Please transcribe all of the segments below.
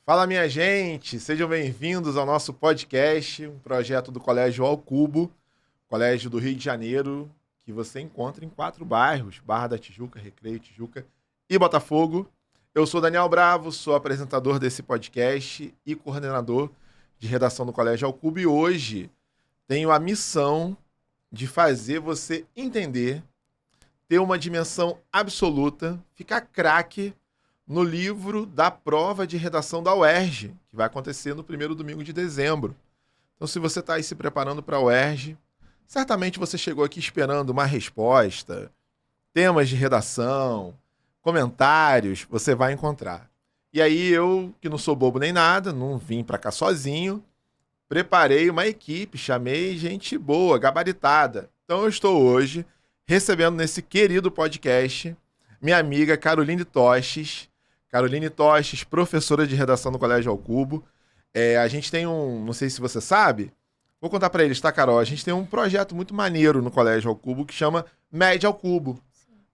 Fala, minha gente! Sejam bem-vindos ao nosso podcast, um projeto do Colégio Ao Cubo, Colégio do Rio de Janeiro, que você encontra em 4 bairros, Barra da Tijuca, Recreio, Tijuca e Botafogo. Eu sou Daniel Bravo, sou apresentador desse podcast e coordenador de redação do Colégio Ao Cubo, e hoje tenho a missão de fazer você entender, ter uma dimensão absoluta, ficar craque no livro da prova de redação da UERJ, que vai acontecer no primeiro domingo de dezembro. Então, se você está aí se preparando para a UERJ, certamente você chegou aqui esperando uma resposta, temas de redação, comentários, você vai encontrar. E aí eu, que não sou bobo nem nada, não vim para cá sozinho, preparei uma equipe, chamei gente boa, gabaritada. Então eu estou hoje recebendo nesse querido podcast minha amiga Caroline Tostes. Caroline Tostes, professora de redação no Colégio Ao Cubo. A gente tem não sei se você sabe, vou contar para eles, tá, Carol? A gente tem um projeto muito maneiro no Colégio Ao Cubo que chama Med ao Cubo.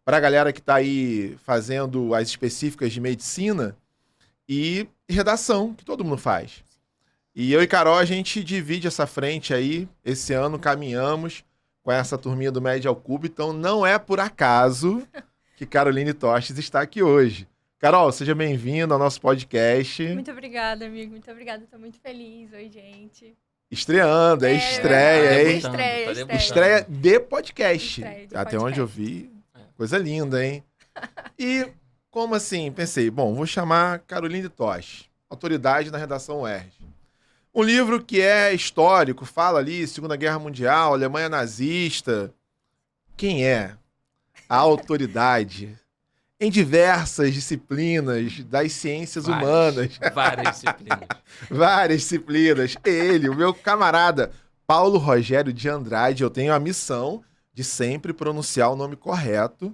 Para a galera que está aí fazendo as específicas de medicina e redação, que todo mundo faz. E eu e Carol, a gente divide essa frente aí. Esse ano caminhamos com essa turminha do Med ao Cubo, então não é por acaso que Caroline Tostes está aqui hoje. Carol, seja bem-vinda ao nosso podcast. Muito obrigada, amigo. Muito obrigada. Estou muito feliz. Oi, gente. Estreando, estreia, hein? Estreia de podcast. Até onde eu vi, coisa linda, hein? E como assim? Pensei, bom, vou chamar Caroline Tostes, autoridade na redação UERJ. Um livro que é histórico, fala ali, Segunda Guerra Mundial, Alemanha nazista. Quem é a autoridade em diversas disciplinas das ciências humanas? Várias disciplinas. Várias disciplinas. Ele, o meu camarada, Paulo Rogério de Andrade. Eu tenho a missão de sempre pronunciar o nome correto,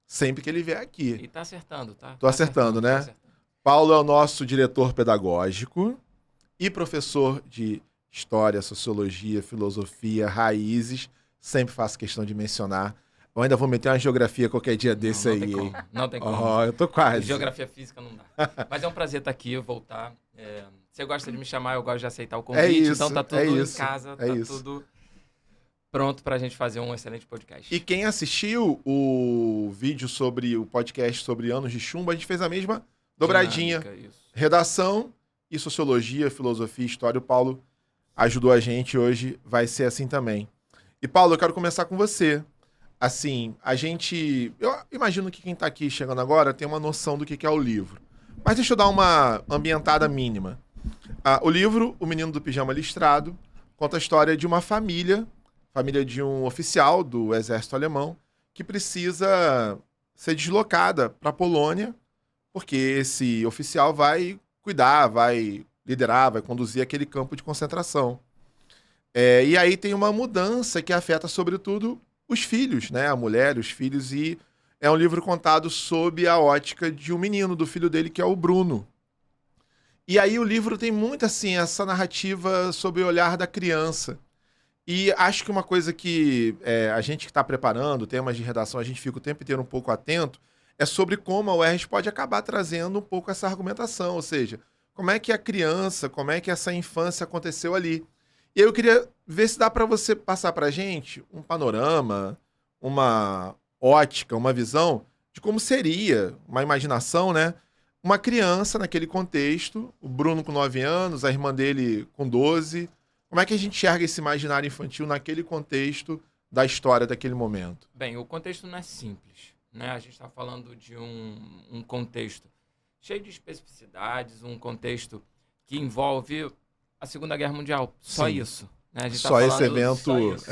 sempre que ele vier aqui. E tá acertando, tá? Tô acertando, né? Tá acertando. Paulo é o nosso diretor pedagógico e professor de História, Sociologia, Filosofia, Raízes. Sempre faço questão de mencionar. Eu ainda vou meter uma geografia qualquer dia desse não aí. Tem como, não tem como. Oh, eu tô quase. Geografia física não dá. Mas é um prazer estar aqui, voltar. Você gosta de me chamar, eu gosto de aceitar o convite. Então tá tudo em casa, tá tudo pronto pra gente fazer um excelente podcast. E quem assistiu o vídeo sobre o podcast sobre anos de chumbo, a gente fez a mesma dobradinha. Dinâmica, isso. Redação e Sociologia, Filosofia, História. O Paulo ajudou a gente, hoje vai ser assim também. E Paulo, eu quero começar com você. Assim, eu imagino que quem está aqui chegando agora tem uma noção do que é o livro. Mas deixa eu dar uma ambientada mínima. O livro, O Menino do Pijama Listrado, conta a história de uma família de um oficial do exército alemão, que precisa ser deslocada para a Polônia, porque esse oficial vai cuidar, vai liderar, vai conduzir aquele campo de concentração. E aí tem uma mudança que afeta, sobretudo, os filhos, né? A mulher, os filhos, e é um livro contado sob a ótica de um menino, do filho dele, que é o Bruno. E aí o livro tem muito, assim, essa narrativa sob o olhar da criança. E acho que uma coisa que a gente que está preparando, temas de redação, a gente fica o tempo inteiro um pouco atento, é sobre como a UERJ pode acabar trazendo um pouco essa argumentação, ou seja, como é que a criança, como é que essa infância aconteceu ali. E eu queria ver se dá para você passar para a gente um panorama, uma ótica, uma visão de como seria, uma imaginação, né? Uma criança naquele contexto, o Bruno com 9 anos, a irmã dele com 12. Como é que a gente enxerga esse imaginário infantil naquele contexto da história daquele momento? Bem, o contexto não é simples, né? A gente está falando de um contexto cheio de especificidades, um contexto que envolve a Segunda Guerra Mundial. Só Sim. Isso. Né? A gente só esse evento. Só isso.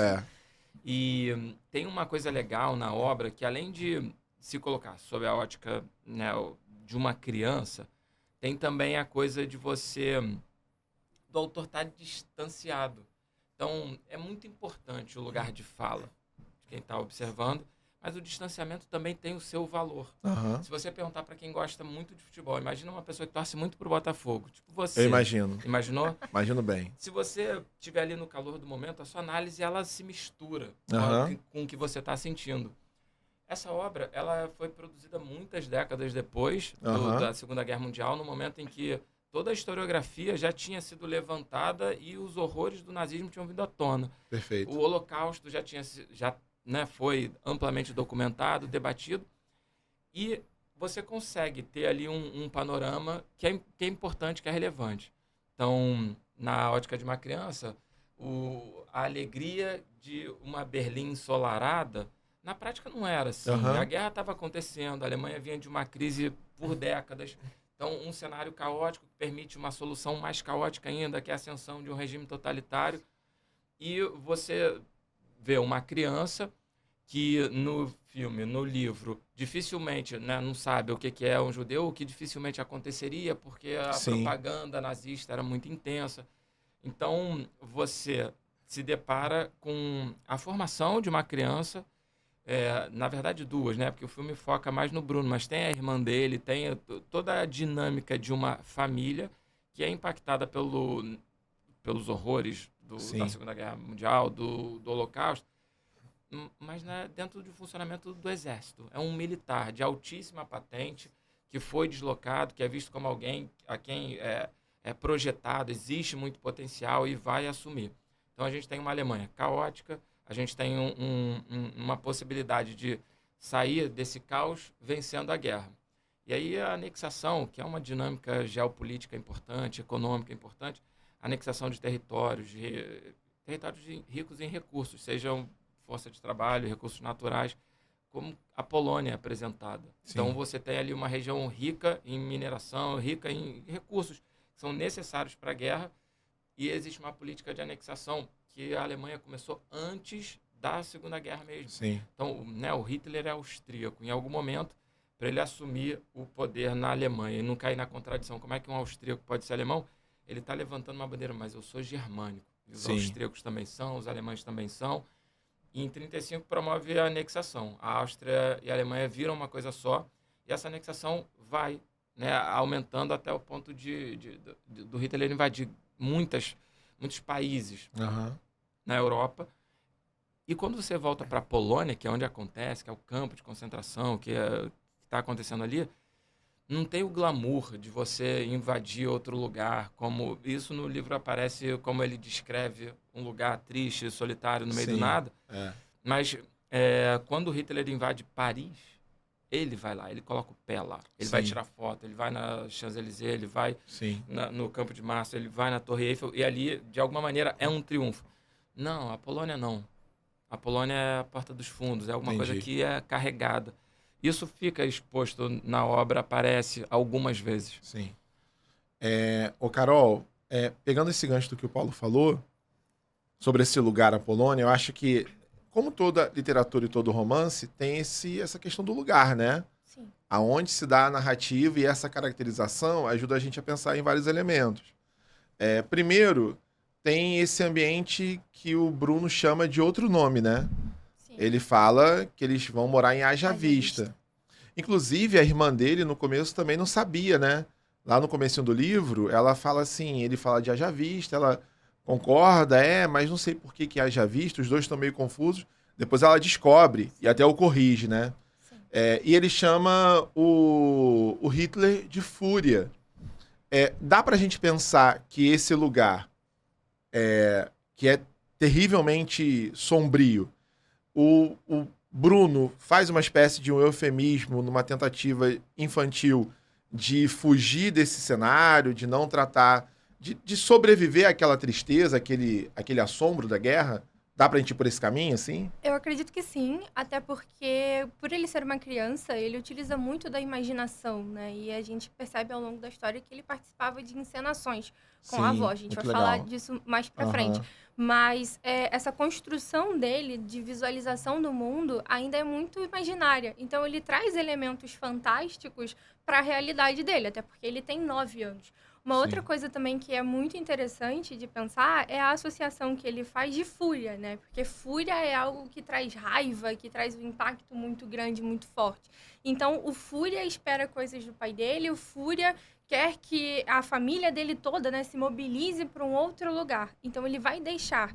E tem uma coisa legal na obra que, além de se colocar sob a ótica, né, de uma criança, tem também a coisa de do autor estar distanciado. Então, é muito importante o lugar de fala de quem está observando, mas o distanciamento também tem o seu valor. Uhum. Se você perguntar para quem gosta muito de futebol, imagina uma pessoa que torce muito pro Botafogo, tipo você. Eu imagino. Imaginou? Imagino bem. Se você estiver ali no calor do momento, a sua análise ela se mistura com o que você está sentindo. Essa obra ela foi produzida muitas décadas depois da Segunda Guerra Mundial, no momento em que toda a historiografia já tinha sido levantada e os horrores do nazismo tinham vindo à tona. Perfeito. O Holocausto já foi amplamente documentado, debatido, e você consegue ter ali um panorama que é importante, que é relevante. Então, na ótica de uma criança, a alegria de uma Berlim ensolarada, na prática não era assim. Uhum. A guerra estava acontecendo, a Alemanha vinha de uma crise por décadas. Então, um cenário caótico que permite uma solução mais caótica ainda, que é a ascensão de um regime totalitário. E você vê uma criança que no filme, no livro, dificilmente, né, não sabe o que é um judeu, o que dificilmente aconteceria, porque a propaganda nazista era muito intensa. Então, você se depara com a formação de uma criança, na verdade duas, né? Porque o filme foca mais no Bruno, mas tem a irmã dele, tem toda a dinâmica de uma família que é impactada pelos horrores da Segunda Guerra Mundial, do Holocausto, mas dentro do funcionamento do Exército. É um militar de altíssima patente que foi deslocado, que é visto como alguém a quem é projetado, existe muito potencial e vai assumir. Então, a gente tem uma Alemanha caótica, a gente tem uma possibilidade de sair desse caos vencendo a guerra. E aí a anexação, que é uma dinâmica geopolítica importante, econômica importante, a anexação de territórios ricos em recursos, sejam força de trabalho, recursos naturais, como a Polônia é apresentada. Sim. Então, você tem ali uma região rica em mineração, rica em recursos que são necessários para a guerra, e existe uma política de anexação que a Alemanha começou antes da Segunda Guerra mesmo. Sim. Então, né, o Hitler é austríaco. Em algum momento, para ele assumir o poder na Alemanha e não cair na contradição, como é que um austríaco pode ser alemão? Ele está levantando uma bandeira, mas eu sou germânico. E os austríacos também são, os alemães também são. E em 1935 promove a anexação. A Áustria e a Alemanha viram uma coisa só, e essa anexação vai, né, aumentando até o ponto do Hitler invadir muitos países na Europa. E quando você volta para a Polônia, que é onde acontece, que é o campo de concentração, que está acontecendo ali, não tem o glamour de você invadir outro lugar, como isso no livro aparece, como ele descreve um lugar triste, solitário, no meio do nada. Mas quando Hitler invade Paris, ele vai lá, ele coloca o pé lá, ele vai tirar foto, ele vai na Champs-Élysées, ele vai no Campo de Marte, ele vai na Torre Eiffel, e ali, de alguma maneira, é um triunfo. Não, a Polônia não. A Polônia é a porta dos fundos, é alguma coisa que é carregada. Isso fica exposto na obra, aparece algumas vezes. Sim. Carol, pegando esse gancho do que o Paulo falou, sobre esse lugar, a Polônia, eu acho que, como toda literatura e todo romance, tem essa questão do lugar, né? Sim. Aonde se dá a narrativa, e essa caracterização ajuda a gente a pensar em vários elementos. Primeiro, tem esse ambiente que o Bruno chama de outro nome, né? Sim. Ele fala que eles vão morar em Haja Vista. Inclusive, a irmã dele, no começo, também não sabia, né? Lá no comecinho do livro, ela fala assim, ele fala de Haja Vista, ela concorda, mas não sei por que é Haja Vista, os dois estão meio confusos. Depois ela descobre, e até o corrige, né? E ele chama o Hitler de Fúria. Dá pra gente pensar que esse lugar, que é terrivelmente sombrio, o Bruno faz uma espécie de um eufemismo numa tentativa infantil de fugir desse cenário, de não tratar, de sobreviver àquela tristeza, aquele assombro da guerra? Dá pra gente ir por esse caminho, assim? Eu acredito que sim, até porque, por ele ser uma criança, ele utiliza muito da imaginação, né? E a gente percebe ao longo da história que ele participava de encenações com a avó. A gente vai falar disso mais pra frente. Mas essa construção dele, de visualização do mundo, ainda é muito imaginária. Então, ele traz elementos fantásticos para a realidade dele, até porque ele tem 9 anos. Uma outra coisa também que é muito interessante de pensar é a associação que ele faz de fúria, né? Porque fúria é algo que traz raiva, que traz um impacto muito grande, muito forte. Então, o Fúria espera coisas do pai dele, o Fúria quer que a família dele toda, né, se mobilize para um outro lugar. Então, ele vai deixar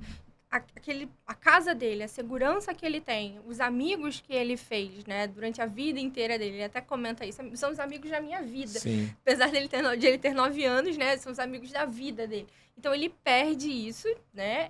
a casa dele, a segurança que ele tem, os amigos que ele fez, né, durante a vida inteira dele. Ele até comenta isso, são os amigos da minha vida. Sim. Apesar de ele ter 9 anos, né, são os amigos da vida dele. Então, ele perde isso, né,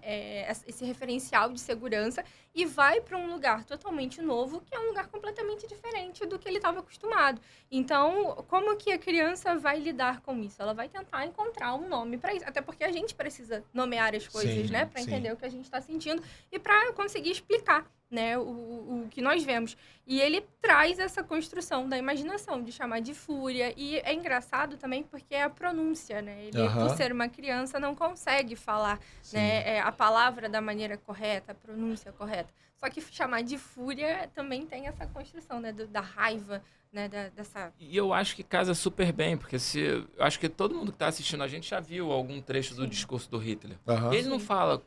esse referencial de segurança e vai para um lugar totalmente novo, que é um lugar completamente diferente do que ele estava acostumado. Então, como que a criança vai lidar com isso? Ela vai tentar encontrar um nome para isso. Até porque a gente precisa nomear as coisas, né, para entender o que a gente está sentindo e para conseguir explicar, né, o que nós vemos. E ele traz essa construção da imaginação, de chamar de fúria. E é engraçado também porque é a pronúncia, né? Ele, por ser uma criança, não consegue falar, né, a palavra da maneira correta, a pronúncia correta. Só que chamar de fúria também tem essa construção, né, da raiva, né, dessa... E eu acho que casa super bem, porque eu acho que todo mundo que está assistindo a gente já viu algum trecho do discurso do Hitler. Ele não fala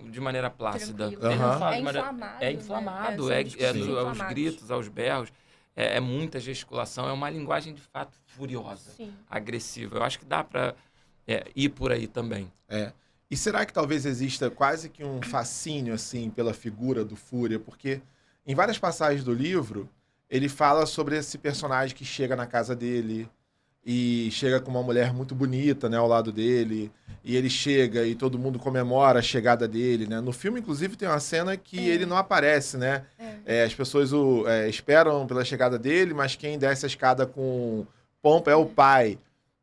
de maneira plácida. Ele não fala inflamado. É inflamado, né? Aos gritos, aos berros. É muita gesticulação, é uma linguagem de fato furiosa, agressiva. Eu acho que dá para ir por aí também. E será que talvez exista quase que um fascínio assim pela figura do Fúria? Porque em várias passagens do livro ele fala sobre esse personagem que chega na casa dele e chega com uma mulher muito bonita, né, ao lado dele, e ele chega e todo mundo comemora a chegada dele, né? No filme, inclusive, tem uma cena que ele não aparece, né? As pessoas esperam pela chegada dele, mas quem desce a escada com pompa é o pai.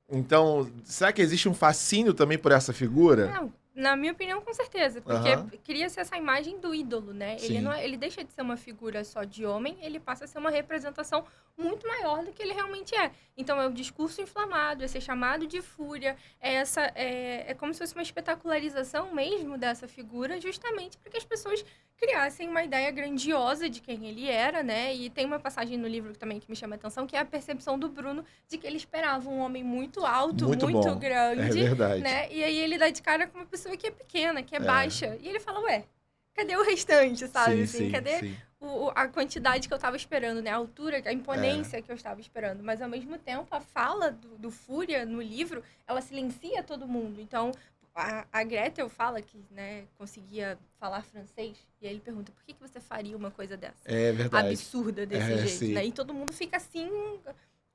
Então, será que existe um fascínio também por essa figura? Não. Na minha opinião, com certeza. Porque cria-se essa imagem do ídolo, né? Ele deixa de ser uma figura só de homem, ele passa a ser uma representação muito maior do que ele realmente é. Então, é o discurso inflamado, é ser chamado de fúria, é como se fosse uma espetacularização mesmo dessa figura, justamente para que as pessoas criassem uma ideia grandiosa de quem ele era, né? E tem uma passagem no livro também que me chama a atenção, que é a percepção do Bruno de que ele esperava um homem muito alto, muito grande. É verdade. Né? E aí ele dá de cara com uma pessoa que é pequena, que é baixa. E ele fala, ué, cadê o restante, sabe? Cadê a quantidade que eu estava esperando, né? A altura, a imponência que eu estava esperando. Mas, ao mesmo tempo, a fala do Fúria no livro, ela silencia todo mundo. Então, a Gretel fala que, né, conseguia falar francês. E aí ele pergunta, por que você faria uma coisa dessa? É verdade. Absurda desse jeito, né? E todo mundo fica assim...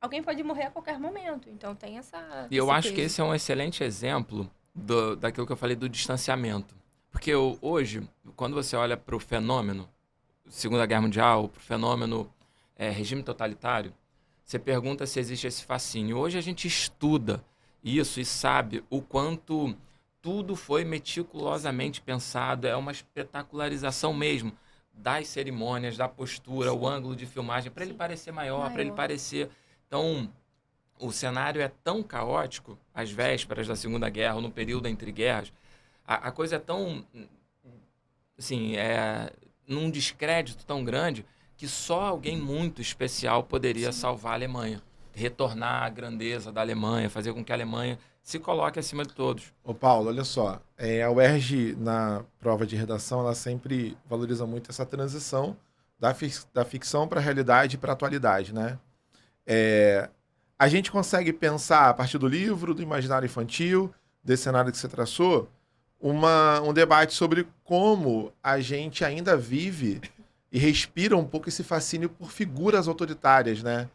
Alguém pode morrer a qualquer momento. Então, tem essa... E eu acho que esse é um excelente exemplo daquilo que eu falei do distanciamento. Porque hoje, quando você olha para o fenômeno Segunda Guerra Mundial, para o fenômeno regime totalitário, você pergunta se existe esse fascínio. Hoje a gente estuda isso e sabe o quanto tudo foi meticulosamente pensado, é uma espetacularização mesmo das cerimônias, da postura, o ângulo de filmagem, para ele parecer maior, para ele parecer... Então, o cenário é tão caótico, às vésperas da Segunda Guerra, ou no período entre guerras, a coisa é tão, assim, num descrédito tão grande, que só alguém muito especial poderia salvar a Alemanha, retornar à grandeza da Alemanha, fazer com que a Alemanha se coloque acima de todos. Ô Paulo, olha só, a UERJ, na prova de redação, ela sempre valoriza muito essa transição da ficção para a realidade e para a atualidade, né? A gente consegue pensar, a partir do livro, do imaginário infantil, desse cenário que você traçou, um debate sobre como a gente ainda vive e respira um pouco esse fascínio por figuras autoritárias, né?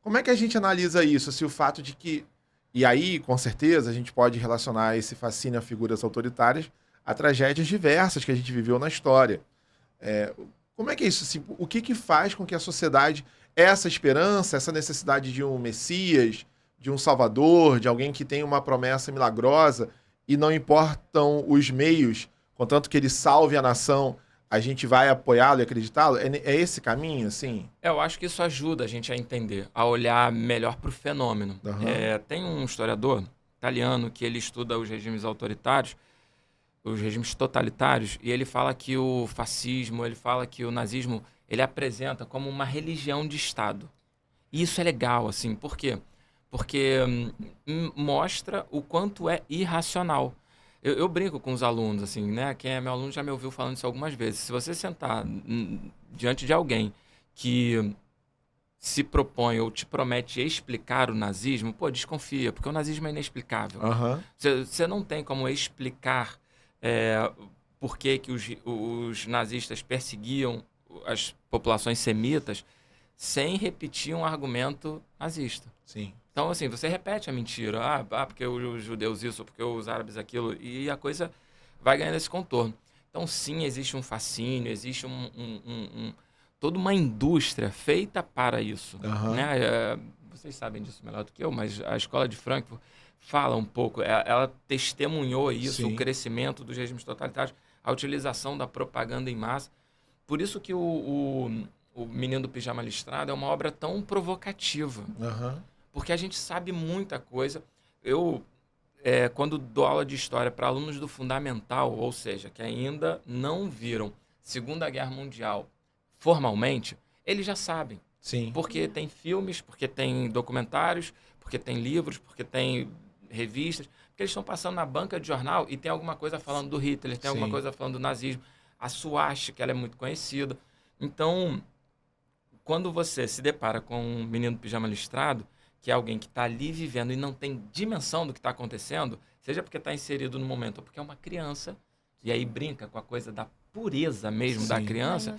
Como é que a gente analisa isso? Assim, o fato de que... E aí, com certeza, a gente pode relacionar esse fascínio a figuras autoritárias a tragédias diversas que a gente viveu na história. Como é que é isso? Assim, o que faz com que a sociedade... Essa esperança, essa necessidade de um Messias, de um Salvador, de alguém que tem uma promessa milagrosa e não importam os meios, contanto que ele salve a nação, a gente vai apoiá-lo e acreditá-lo? É esse caminho, assim? Eu acho que isso ajuda a gente a entender, a olhar melhor para o fenômeno. Tem um historiador italiano que ele estuda os regimes autoritários, os regimes totalitários, e ele fala que o fascismo, ele fala que o nazismo... ele apresenta como uma religião de Estado. E isso é legal, assim, por quê? Porque mostra o quanto é irracional. Eu brinco com os alunos, assim, né? Quem é meu aluno já me ouviu falando isso algumas vezes. Se você sentar diante de alguém que se propõe ou te promete explicar o nazismo, desconfia, porque o nazismo é inexplicável. Você não tem como explicar por que os nazistas perseguiam as populações semitas sem repetir um argumento nazista. Sim. Então, assim, você repete a mentira. Porque os judeus isso, porque os árabes aquilo, e a coisa vai ganhando esse contorno. Então, sim, existe um fascínio, existe toda uma indústria feita para isso. Né? Vocês sabem disso melhor do que eu, mas a Escola de Frankfurt fala um pouco, ela testemunhou isso, sim, o crescimento dos regimes totalitários, a utilização da propaganda em massa. Por isso que o Menino do Pijama Listrado é uma obra tão provocativa. Porque a gente sabe muita coisa. Eu, quando dou aula de história para alunos do fundamental, ou seja, que ainda não viram Segunda Guerra Mundial formalmente, eles já sabem. Sim. Porque tem filmes, porque tem documentários, porque tem livros, porque tem revistas, porque eles estão passando na banca de jornal e tem alguma coisa falando do Hitler, tem alguma coisa falando do nazismo. A suástica, ela é muito conhecida. Então, quando você se depara com um menino do pijama listrado, que é alguém que está ali vivendo e não tem dimensão do que está acontecendo, seja porque está inserido no momento ou porque é uma criança, e aí brinca com a coisa da pureza mesmo da criança,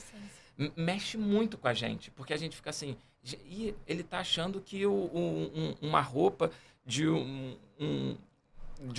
mexe muito com a gente, porque a gente fica assim, e ele está achando que uma roupa de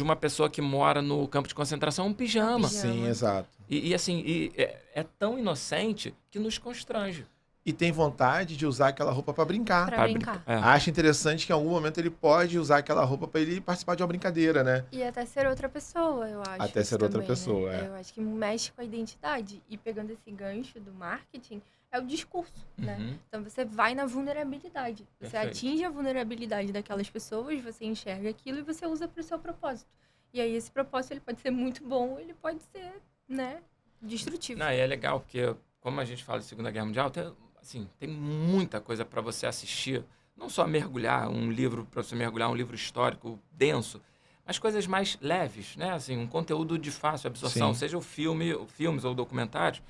uma pessoa que mora no campo de concentração é um pijama. Sim, exato. E assim, é tão inocente que nos constrange. E tem vontade de usar aquela roupa para brincar. Pra brincar. Acha interessante que em algum momento ele pode usar aquela roupa para ele participar de uma brincadeira, né? E até ser outra pessoa, eu acho. Até ser outra pessoa, né? Eu acho que mexe com a identidade. E pegando esse gancho do marketing, é o discurso, né? Então você vai na vulnerabilidade. Você atinge a vulnerabilidade daquelas pessoas, você enxerga aquilo e você usa para o seu propósito. E aí esse propósito ele pode ser muito bom, ele pode ser, né, destrutivo. Não, e é legal, porque como a gente fala de Segunda Guerra Mundial, tem muita coisa para você assistir. Não só mergulhar um livro, para você mergulhar um livro histórico denso, mas coisas mais leves, né? Assim, um conteúdo de fácil absorção, seja filmes ou documentários.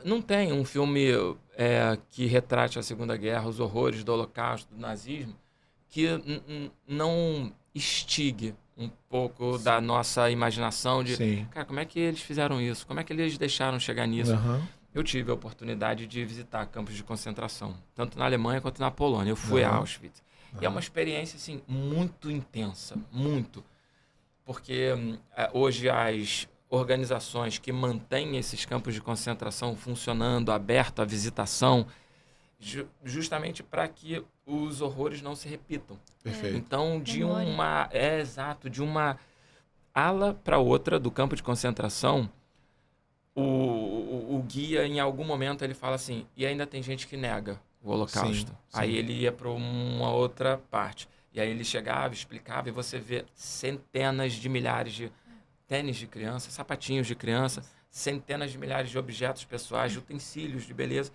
Não tem um filme que retrate a Segunda Guerra, os horrores do Holocausto, do nazismo, que não instigue um pouco da nossa imaginação de, cara, como é que eles fizeram isso? Como é que eles deixaram chegar nisso? Eu tive a oportunidade de visitar campos de concentração, tanto na Alemanha quanto na Polônia. Eu fui a Auschwitz. E é uma experiência, assim, muito intensa, muito. Porque hoje as organizações que mantêm esses campos de concentração funcionando, aberto à visitação, justamente para que os horrores não se repitam. Perfeito. Então, de uma ala para outra do campo de concentração, o guia, em algum momento, ele fala assim, e ainda tem gente que nega o Holocausto. Aí ele ia para uma outra parte. E aí ele chegava, explicava, e você vê centenas de milhares de tênis de criança, sapatinhos de criança, centenas de milhares de objetos pessoais, de utensílios de beleza,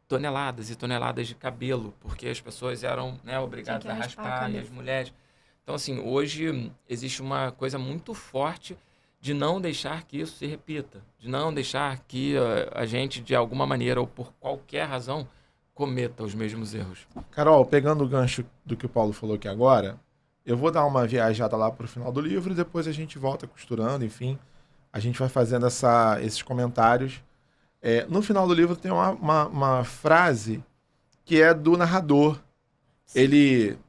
toneladas e toneladas de cabelo, porque as pessoas eram, né, obrigadas a raspar, e as mulheres. Então, assim, hoje existe uma coisa muito forte de não deixar que isso se repita, de não deixar que a gente, de alguma maneira ou por qualquer razão, cometa os mesmos erros. Carol, pegando o gancho do que o Paulo falou aqui agora, eu vou dar uma viajada lá para o final do livro e depois a gente volta costurando, enfim, a gente vai fazendo esses comentários. No final do livro tem uma frase que é do narrador. Ele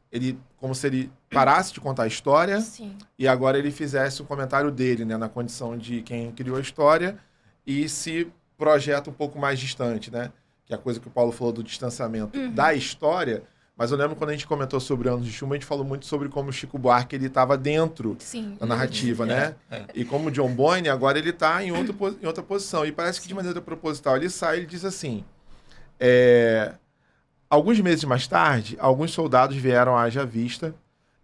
como se ele parasse de contar a história e agora ele fizesse um comentário dele, né, na condição de quem criou a história e se projeta um pouco mais distante, né? Que é a coisa que o Paulo falou do distanciamento da história. Mas eu lembro quando a gente comentou sobre Anos de Chumbo, a gente falou muito sobre como o Chico Buarque ele estava dentro da narrativa, né? E como o John Boyne, agora ele está em outra posição. E parece que de maneira proposital ele sai e diz assim... Alguns meses mais tarde, alguns soldados vieram à Haja Vista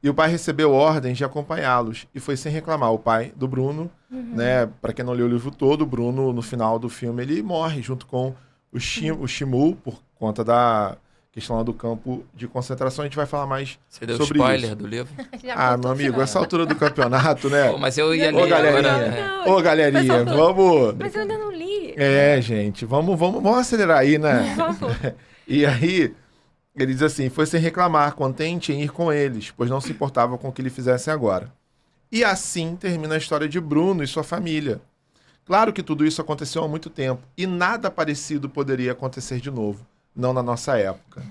e o pai recebeu ordens de acompanhá-los. E foi sem reclamar. O pai do Bruno, né? Para quem não leu o livro todo, o Bruno, no final do filme, ele morre junto com o Shimu, por conta da questão lá do campo de concentração. A gente vai falar mais sobre isso. Você deu spoiler do livro? Meu amigo, essa altura do campeonato, né? Mas eu ia ler agora. Ô, galerinha, vamos... Mas eu ainda não li. Gente, vamos acelerar aí, né? Por favor. E aí, ele diz assim, foi sem reclamar, contente em ir com eles, pois não se importava com o que ele fizesse agora. E assim termina a história de Bruno e sua família. Claro que tudo isso aconteceu há muito tempo e nada parecido poderia acontecer de novo, não na nossa época.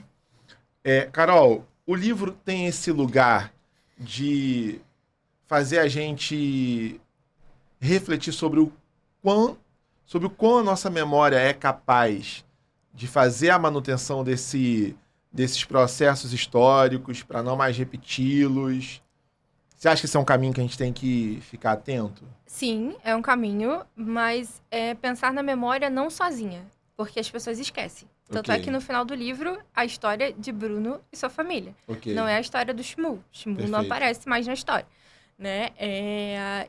Carol, o livro tem esse lugar de fazer a gente refletir sobre o quão a nossa memória é capaz de fazer a manutenção desses processos históricos para não mais repeti-los. Você acha que esse é um caminho que a gente tem que ficar atento? Sim, é um caminho, mas é pensar na memória não sozinha, porque as pessoas esquecem. Tanto é que no final do livro, a história de Bruno e sua família. Não é a história do Shmuel. Shmuel não aparece mais na história, né?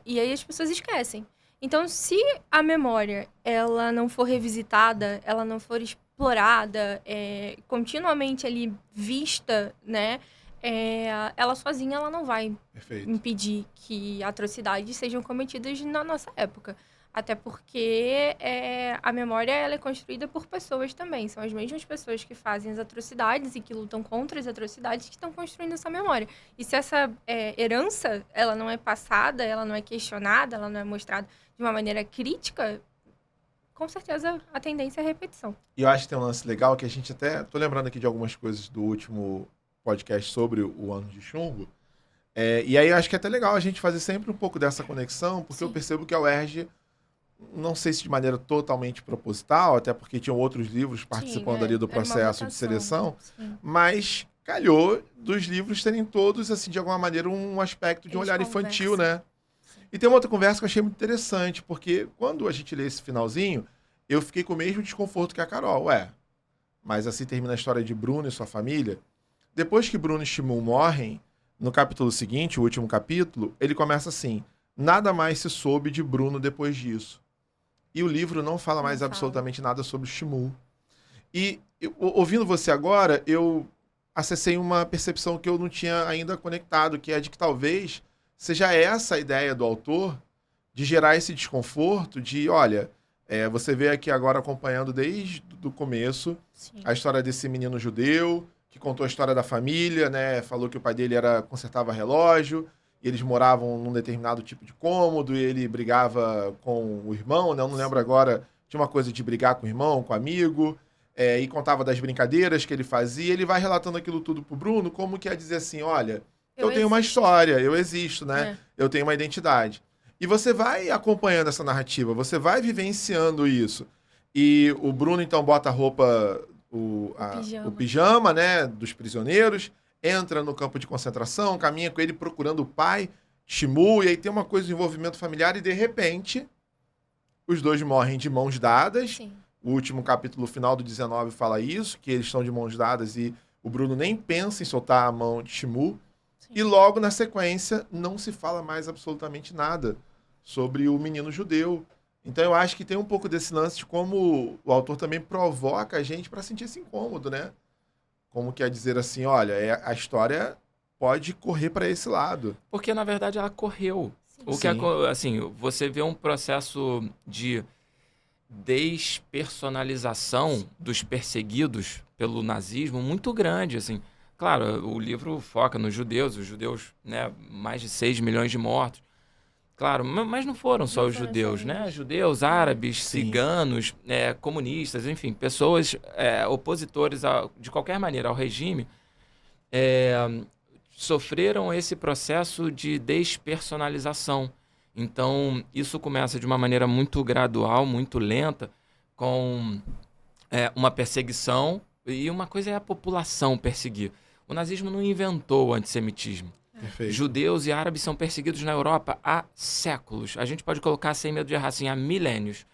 E aí as pessoas esquecem. Então, se a memória ela não for revisitada, ela não for explorada, continuamente ali vista, né? Ela sozinha ela não vai impedir que atrocidades sejam cometidas na nossa época. Até porque a memória ela é construída por pessoas também. São as mesmas pessoas que fazem as atrocidades e que lutam contra as atrocidades que estão construindo essa memória. E se essa herança ela não é passada, ela não é questionada, ela não é mostrada de uma maneira crítica, com certeza a tendência é a repetição. E eu acho que tem um lance legal que a gente até... Tô lembrando aqui de algumas coisas do último podcast sobre o Ano de Chumbo. E aí eu acho que é até legal a gente fazer sempre um pouco dessa conexão, porque Sim. eu percebo que a UERJ, não sei se de maneira totalmente proposital, até porque tinham outros livros participando ali do processo de seleção, Sim. mas calhou dos livros terem todos, assim, de alguma maneira, um aspecto de um olhar infantil, né? Sim. E tem uma outra conversa que eu achei muito interessante, porque quando a gente lê esse finalzinho, eu fiquei com o mesmo desconforto que a Carol. Mas assim termina a história de Bruno e sua família. Depois que Bruno e Shmuel morrem, no capítulo seguinte, o último capítulo, ele começa assim: nada mais se soube de Bruno depois disso. E o livro não fala mais absolutamente nada sobre Shmuel. E ouvindo você agora, eu acessei uma percepção que eu não tinha ainda conectado, que é de que talvez seja essa a ideia do autor de gerar esse desconforto de, olha, você vê aqui agora acompanhando desde o começo Sim. a história desse menino judeu, que contou a história da família, né? Falou que o pai dele consertava relógio, e eles moravam num determinado tipo de cômodo, e ele brigava com o irmão, né? Eu não lembro agora, tinha uma coisa de brigar com o irmão, com o amigo, e contava das brincadeiras que ele fazia. Ele vai relatando aquilo tudo pro Bruno, como que é dizer assim, olha, eu tenho uma história, eu existo, né? Eu tenho uma identidade. E você vai acompanhando essa narrativa, você vai vivenciando isso. E o Bruno, então, bota a roupa... O pijama, né, dos prisioneiros, entra no campo de concentração, caminha com ele procurando o pai, Shmuel, e aí tem uma coisa de envolvimento familiar, e de repente, os dois morrem de mãos dadas. Sim. O último capítulo final do 19 fala isso, que eles estão de mãos dadas e o Bruno nem pensa em soltar a mão de Shmuel. Sim. E logo na sequência, não se fala mais absolutamente nada sobre o menino judeu. Então eu acho que tem um pouco desse lance de como o autor também provoca a gente para sentir esse incômodo, né? Como quer dizer assim, olha, a história pode correr para esse lado. Porque, na verdade, ela correu. Sim. O que assim, você vê um processo de despersonalização dos perseguidos pelo nazismo muito grande, assim. Claro, o livro foca nos judeus, os judeus, né, mais de 6 milhões de mortos. Claro, mas não foram só os judeus, né? Judeus, árabes, Sim. ciganos, comunistas, enfim, pessoas opositores de qualquer maneira ao regime, sofreram esse processo de despersonalização. Então, isso começa de uma maneira muito gradual, muito lenta, com uma perseguição, e uma coisa é a população perseguir. O nazismo não inventou o antissemitismo. Perfeito. Judeus e árabes são perseguidos na Europa há séculos. A gente pode colocar, sem medo de errar, assim, há milênios.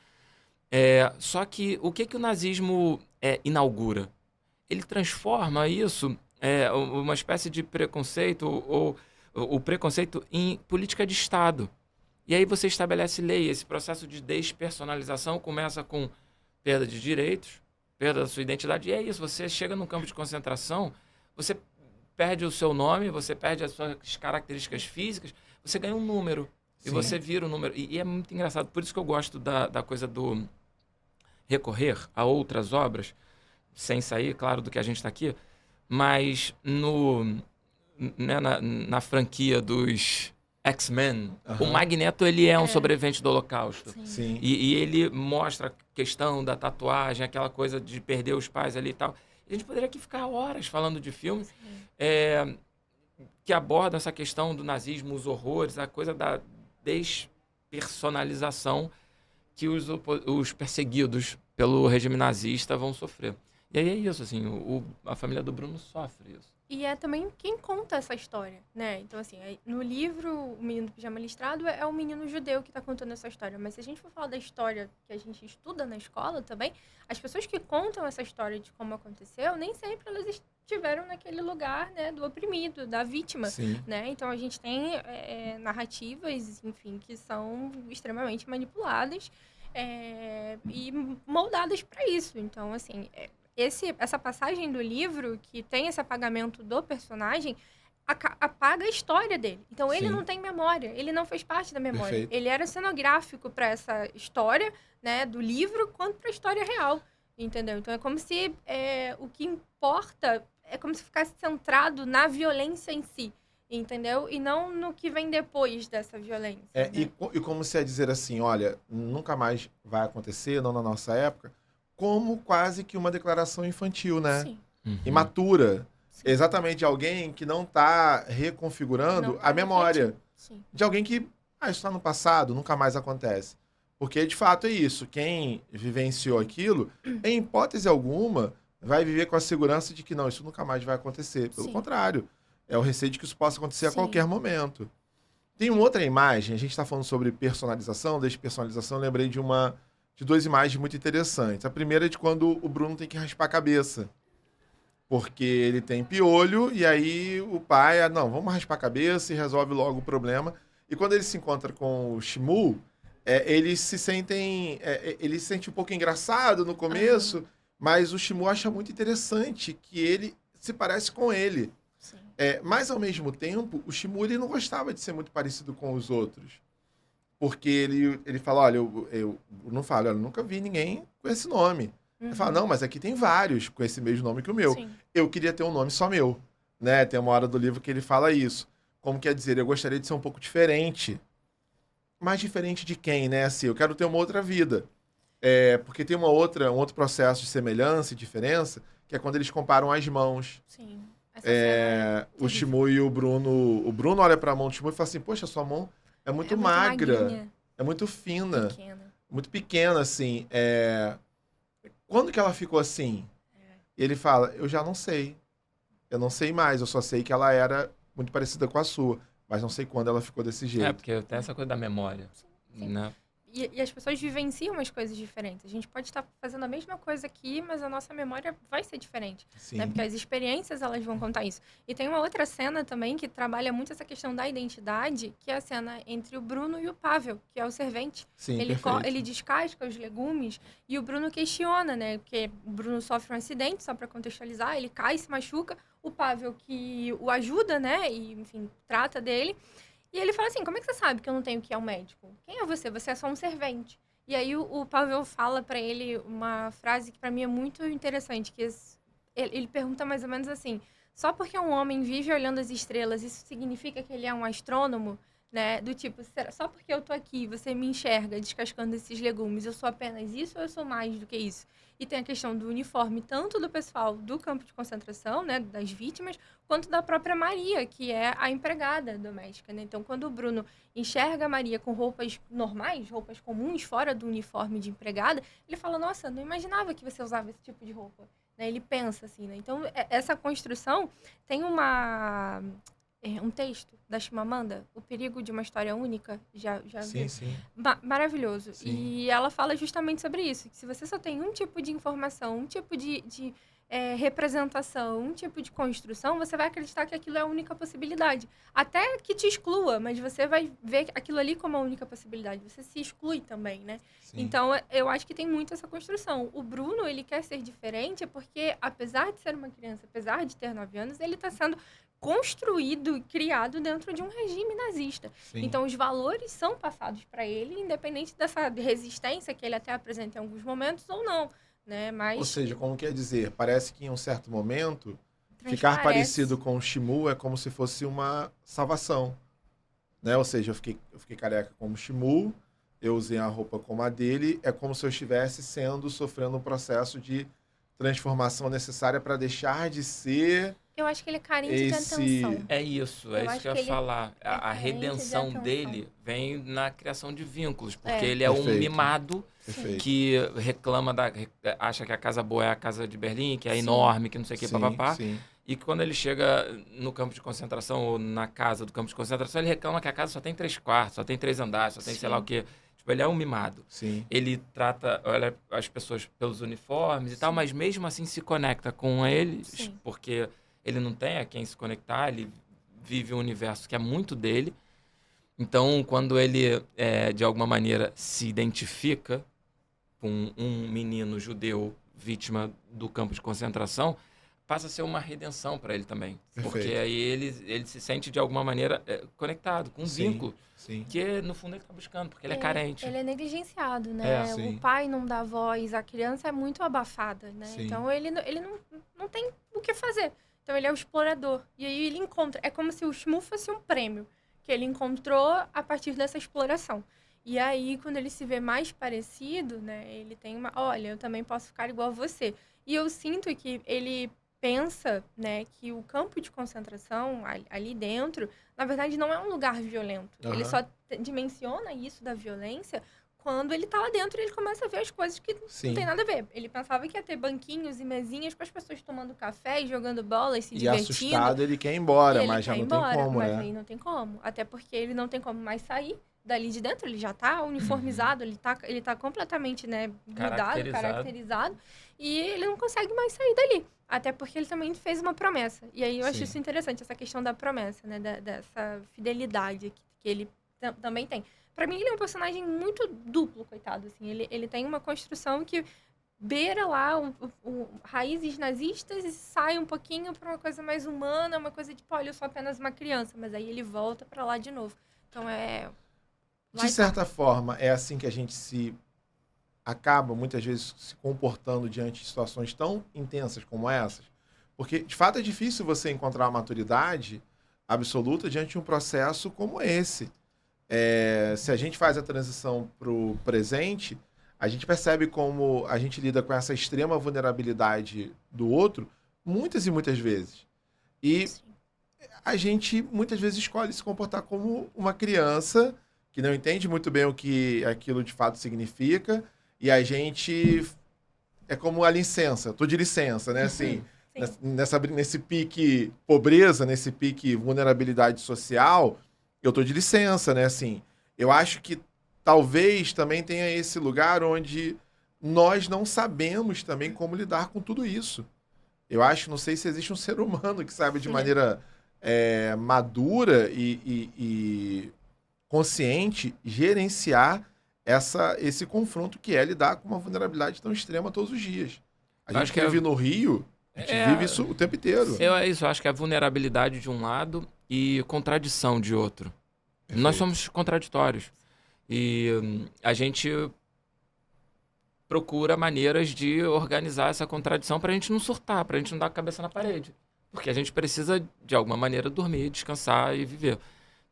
Só que o que o nazismo inaugura? Ele transforma isso, uma espécie de preconceito, ou o preconceito em política de Estado. E aí você estabelece lei. Esse processo de despersonalização começa com perda de direitos, perda da sua identidade. E é isso, você chega num campo de concentração, você perde o seu nome, você perde as suas características físicas, você ganha um número. Sim. E você vira o número. E é muito engraçado. Por isso que eu gosto da coisa do recorrer a outras obras, sem sair, claro, do que a gente está aqui, mas na franquia dos X-Men, o Magneto, ele é um sobrevivente do Holocausto. Sim. E ele mostra a questão da tatuagem, aquela coisa de perder os pais ali e tal. A gente poderia aqui ficar horas falando de filmes que abordam essa questão do nazismo, os horrores, a coisa da despersonalização que os perseguidos pelo regime nazista vão sofrer. E aí é isso, assim, a família do Bruno sofre isso. E é também quem conta essa história, né? Então, assim, no livro, o Menino do Pijama Listrado é o menino judeu que está contando essa história. Mas se a gente for falar da história que a gente estuda na escola também, as pessoas que contam essa história de como aconteceu, nem sempre elas estiveram naquele lugar, né, do oprimido, da vítima, né? Então, a gente tem narrativas, enfim, que são extremamente manipuladas e moldadas para isso. Então, assim... Essa passagem do livro, que tem esse apagamento do personagem, apaga a história dele. Então, ele não tem memória, ele não fez parte da memória. Perfeito. Ele era cenográfico para essa história, né, do livro, quanto para a história real, entendeu? Então, é como se o que importa é como se ficasse centrado na violência em si, entendeu? E não no que vem depois dessa violência. Né? E como se é dizer assim, olha, nunca mais vai acontecer, não na nossa época, como quase que uma declaração infantil, né? Sim. Imatura. Sim. Exatamente de alguém que não está reconfigurando a memória. Sim. De alguém que, isso está no passado, nunca mais acontece. Porque, de fato, é isso. Quem vivenciou aquilo, em hipótese alguma, vai viver com a segurança de que não, isso nunca mais vai acontecer. Pelo contrário, é o receio de que isso possa acontecer a qualquer momento. Tem uma outra imagem, a gente está falando sobre personalização, despersonalização, eu lembrei de duas imagens muito interessantes. A primeira é de quando o Bruno tem que raspar a cabeça. Porque ele tem piolho, e aí o pai, não, vamos raspar a cabeça e resolve logo o problema. E quando ele se encontra com o Shmuel, eles se sentem... ele se sente um pouco engraçado no começo, mas o Shmuel acha muito interessante que ele se parece com ele. Sim. Mas, ao mesmo tempo, o Shmuel ele não gostava de ser muito parecido com os outros. Porque ele fala, olha, eu não falo, eu nunca vi ninguém com esse nome. Ele fala, não, mas aqui tem vários com esse mesmo nome que o meu. Sim. Eu queria ter um nome só meu, né? Tem uma hora do livro que ele fala isso. Como quer dizer, eu gostaria de ser um pouco diferente. Mas diferente de quem, né? Assim, eu quero ter uma outra vida. Porque tem um outro processo de semelhança e diferença, que é quando eles comparam as mãos. Sim. O Shmuel e o Bruno olha pra mão do Shmuel e fala assim, poxa, sua mão é muito magra, magrinha. É muito fina, Pequena. muito pequena, assim. Quando que ela ficou assim? Ele fala, eu já não sei. Eu não sei mais, eu só sei que ela era muito parecida com a sua, mas não sei quando ela ficou desse jeito. Porque tem essa coisa da memória, né? E as pessoas vivenciam as coisas diferentes. A gente pode estar fazendo a mesma coisa aqui, mas a nossa memória vai ser diferente. Né? Porque as experiências, elas vão contar isso. E tem uma outra cena também que trabalha muito essa questão da identidade, que é a cena entre o Bruno e o Pavel, que é o servente. Sim, ele descasca os legumes e o Bruno questiona, né? Porque o Bruno sofre um acidente, só para contextualizar, ele cai, se machuca. O Pavel que o ajuda, né? E, enfim, trata dele. E ele fala assim, como é que você sabe que eu não tenho que ir ao médico? Quem é você? Você é só um servente. E aí o Pavel fala pra ele uma frase que pra mim é muito interessante, que ele pergunta mais ou menos assim, só porque um homem vive olhando as estrelas, isso significa que ele é um astrônomo? Né? Do tipo, só porque eu tô aqui, você me enxerga descascando esses legumes, eu sou apenas isso ou eu sou mais do que isso? E tem a questão do uniforme, tanto do pessoal do campo de concentração, né, das vítimas, quanto da própria Maria, que é a empregada doméstica, né? Então, quando o Bruno enxerga a Maria com roupas normais, roupas comuns, fora do uniforme de empregada, ele fala, nossa, não imaginava que você usava esse tipo de roupa. Né? Ele pensa assim, né? Então, essa construção tem um texto da Chimamanda, O Perigo de uma História Única, já sim, sim. Maravilhoso. Sim. E ela fala justamente sobre isso, que se você só tem um tipo de informação, um tipo de representação, um tipo de construção, você vai acreditar que aquilo é a única possibilidade. Até que te exclua, mas você vai ver aquilo ali como a única possibilidade. Você se exclui também, né? Sim. Então, eu acho que tem muito essa construção. O Bruno, ele quer ser diferente porque, apesar de ser uma criança, apesar de ter 9 anos, ele está sendo construído e criado dentro de um regime nazista. Sim. Então, os valores são passados para ele, independente dessa resistência que ele até apresenta em alguns momentos ou não. Né? Mas, ou seja, como quer dizer, parece que em um certo momento, ficar parecido com o Shmuel é como se fosse uma salvação. né? Ou seja, eu fiquei careca como Shimu, eu usei a roupa como a dele, é como se eu estivesse sofrendo um processo de transformação necessária para deixar de ser... Eu acho que ele é carente de atenção. É isso que eu ia falar. A redenção dele vem na criação de vínculos, porque ele é um mimado que reclama acha que a casa boa é a casa de Berlim, que é enorme, que não sei o que, papapá. E que quando ele chega no campo de concentração, ou na casa do campo de concentração, ele reclama que a casa só tem 3 quartos, só tem 3 andares, só tem sei lá o quê. Tipo, ele é um mimado. Ele olha as pessoas pelos uniformes e tal, mas mesmo assim se conecta com eles, porque ele não tem a quem se conectar, ele vive um universo que é muito dele. Então, quando ele, de alguma maneira, se identifica com um menino judeu vítima do campo de concentração, passa a ser uma redenção para ele também. Perfeito. Porque aí ele se sente, de alguma maneira, conectado com um vínculo que, no fundo, ele está buscando, porque ele é carente. Ele é negligenciado, né? O pai não dá voz, a criança é muito abafada, né? Então, ele não tem o que fazer. Então, ele é o explorador. E aí, ele encontra... É como se o Shmu fosse um prêmio que ele encontrou a partir dessa exploração. E aí, quando ele se vê mais parecido, né? Ele tem olha, eu também posso ficar igual a você. E eu sinto que ele pensa, né? Que o campo de concentração, ali dentro, na verdade, não é um lugar violento. Ele só dimensiona isso da violência... Quando ele tá lá dentro, ele começa a ver as coisas que não tem nada a ver. Ele pensava que ia ter banquinhos e mesinhas para as pessoas tomando café e jogando bola e se divertindo. E assustado, ele quer ir embora, mas já não tem como, né? Mas aí não tem como. Até porque ele não tem como mais sair dali de dentro. Ele já tá uniformizado, ele tá completamente, né, mudado, caracterizado. E ele não consegue mais sair dali. Até porque ele também fez uma promessa. E aí eu acho isso interessante, essa questão da promessa, né? Dessa fidelidade que ele também tem. Pra mim, ele é um personagem muito duplo, coitado, assim. Ele tem uma construção que beira lá raízes nazistas e sai um pouquinho pra uma coisa mais humana, uma coisa de, olha, eu sou apenas uma criança. Mas aí ele volta pra lá de novo. Então, de certa forma, é assim que a gente acaba, muitas vezes, se comportando diante de situações tão intensas como essas. Porque, de fato, é difícil você encontrar a maturidade absoluta diante de um processo como esse. Se a gente faz a transição para o presente, a gente percebe como a gente lida com essa extrema vulnerabilidade do outro muitas e muitas vezes. E a gente muitas vezes escolhe se comportar como uma criança que não entende muito bem o que aquilo de fato significa, e a gente é como a licença, tô de licença, né? Assim, nesse pique pobreza, nesse pique vulnerabilidade social, eu tô de licença, né? Assim, eu acho que talvez também tenha esse lugar onde nós não sabemos também como lidar com tudo isso. Eu acho, não sei se existe um ser humano que saiba de maneira madura e consciente gerenciar esse confronto que é lidar com uma vulnerabilidade tão extrema todos os dias. A gente que vive no Rio, a gente vive isso o tempo inteiro. Eu acho que é vulnerabilidade de um lado e contradição de outro. Perfeito. Nós somos contraditórios. E a gente procura maneiras de organizar essa contradição para a gente não surtar, para a gente não dar a cabeça na parede. Porque a gente precisa, de alguma maneira, dormir, descansar e viver.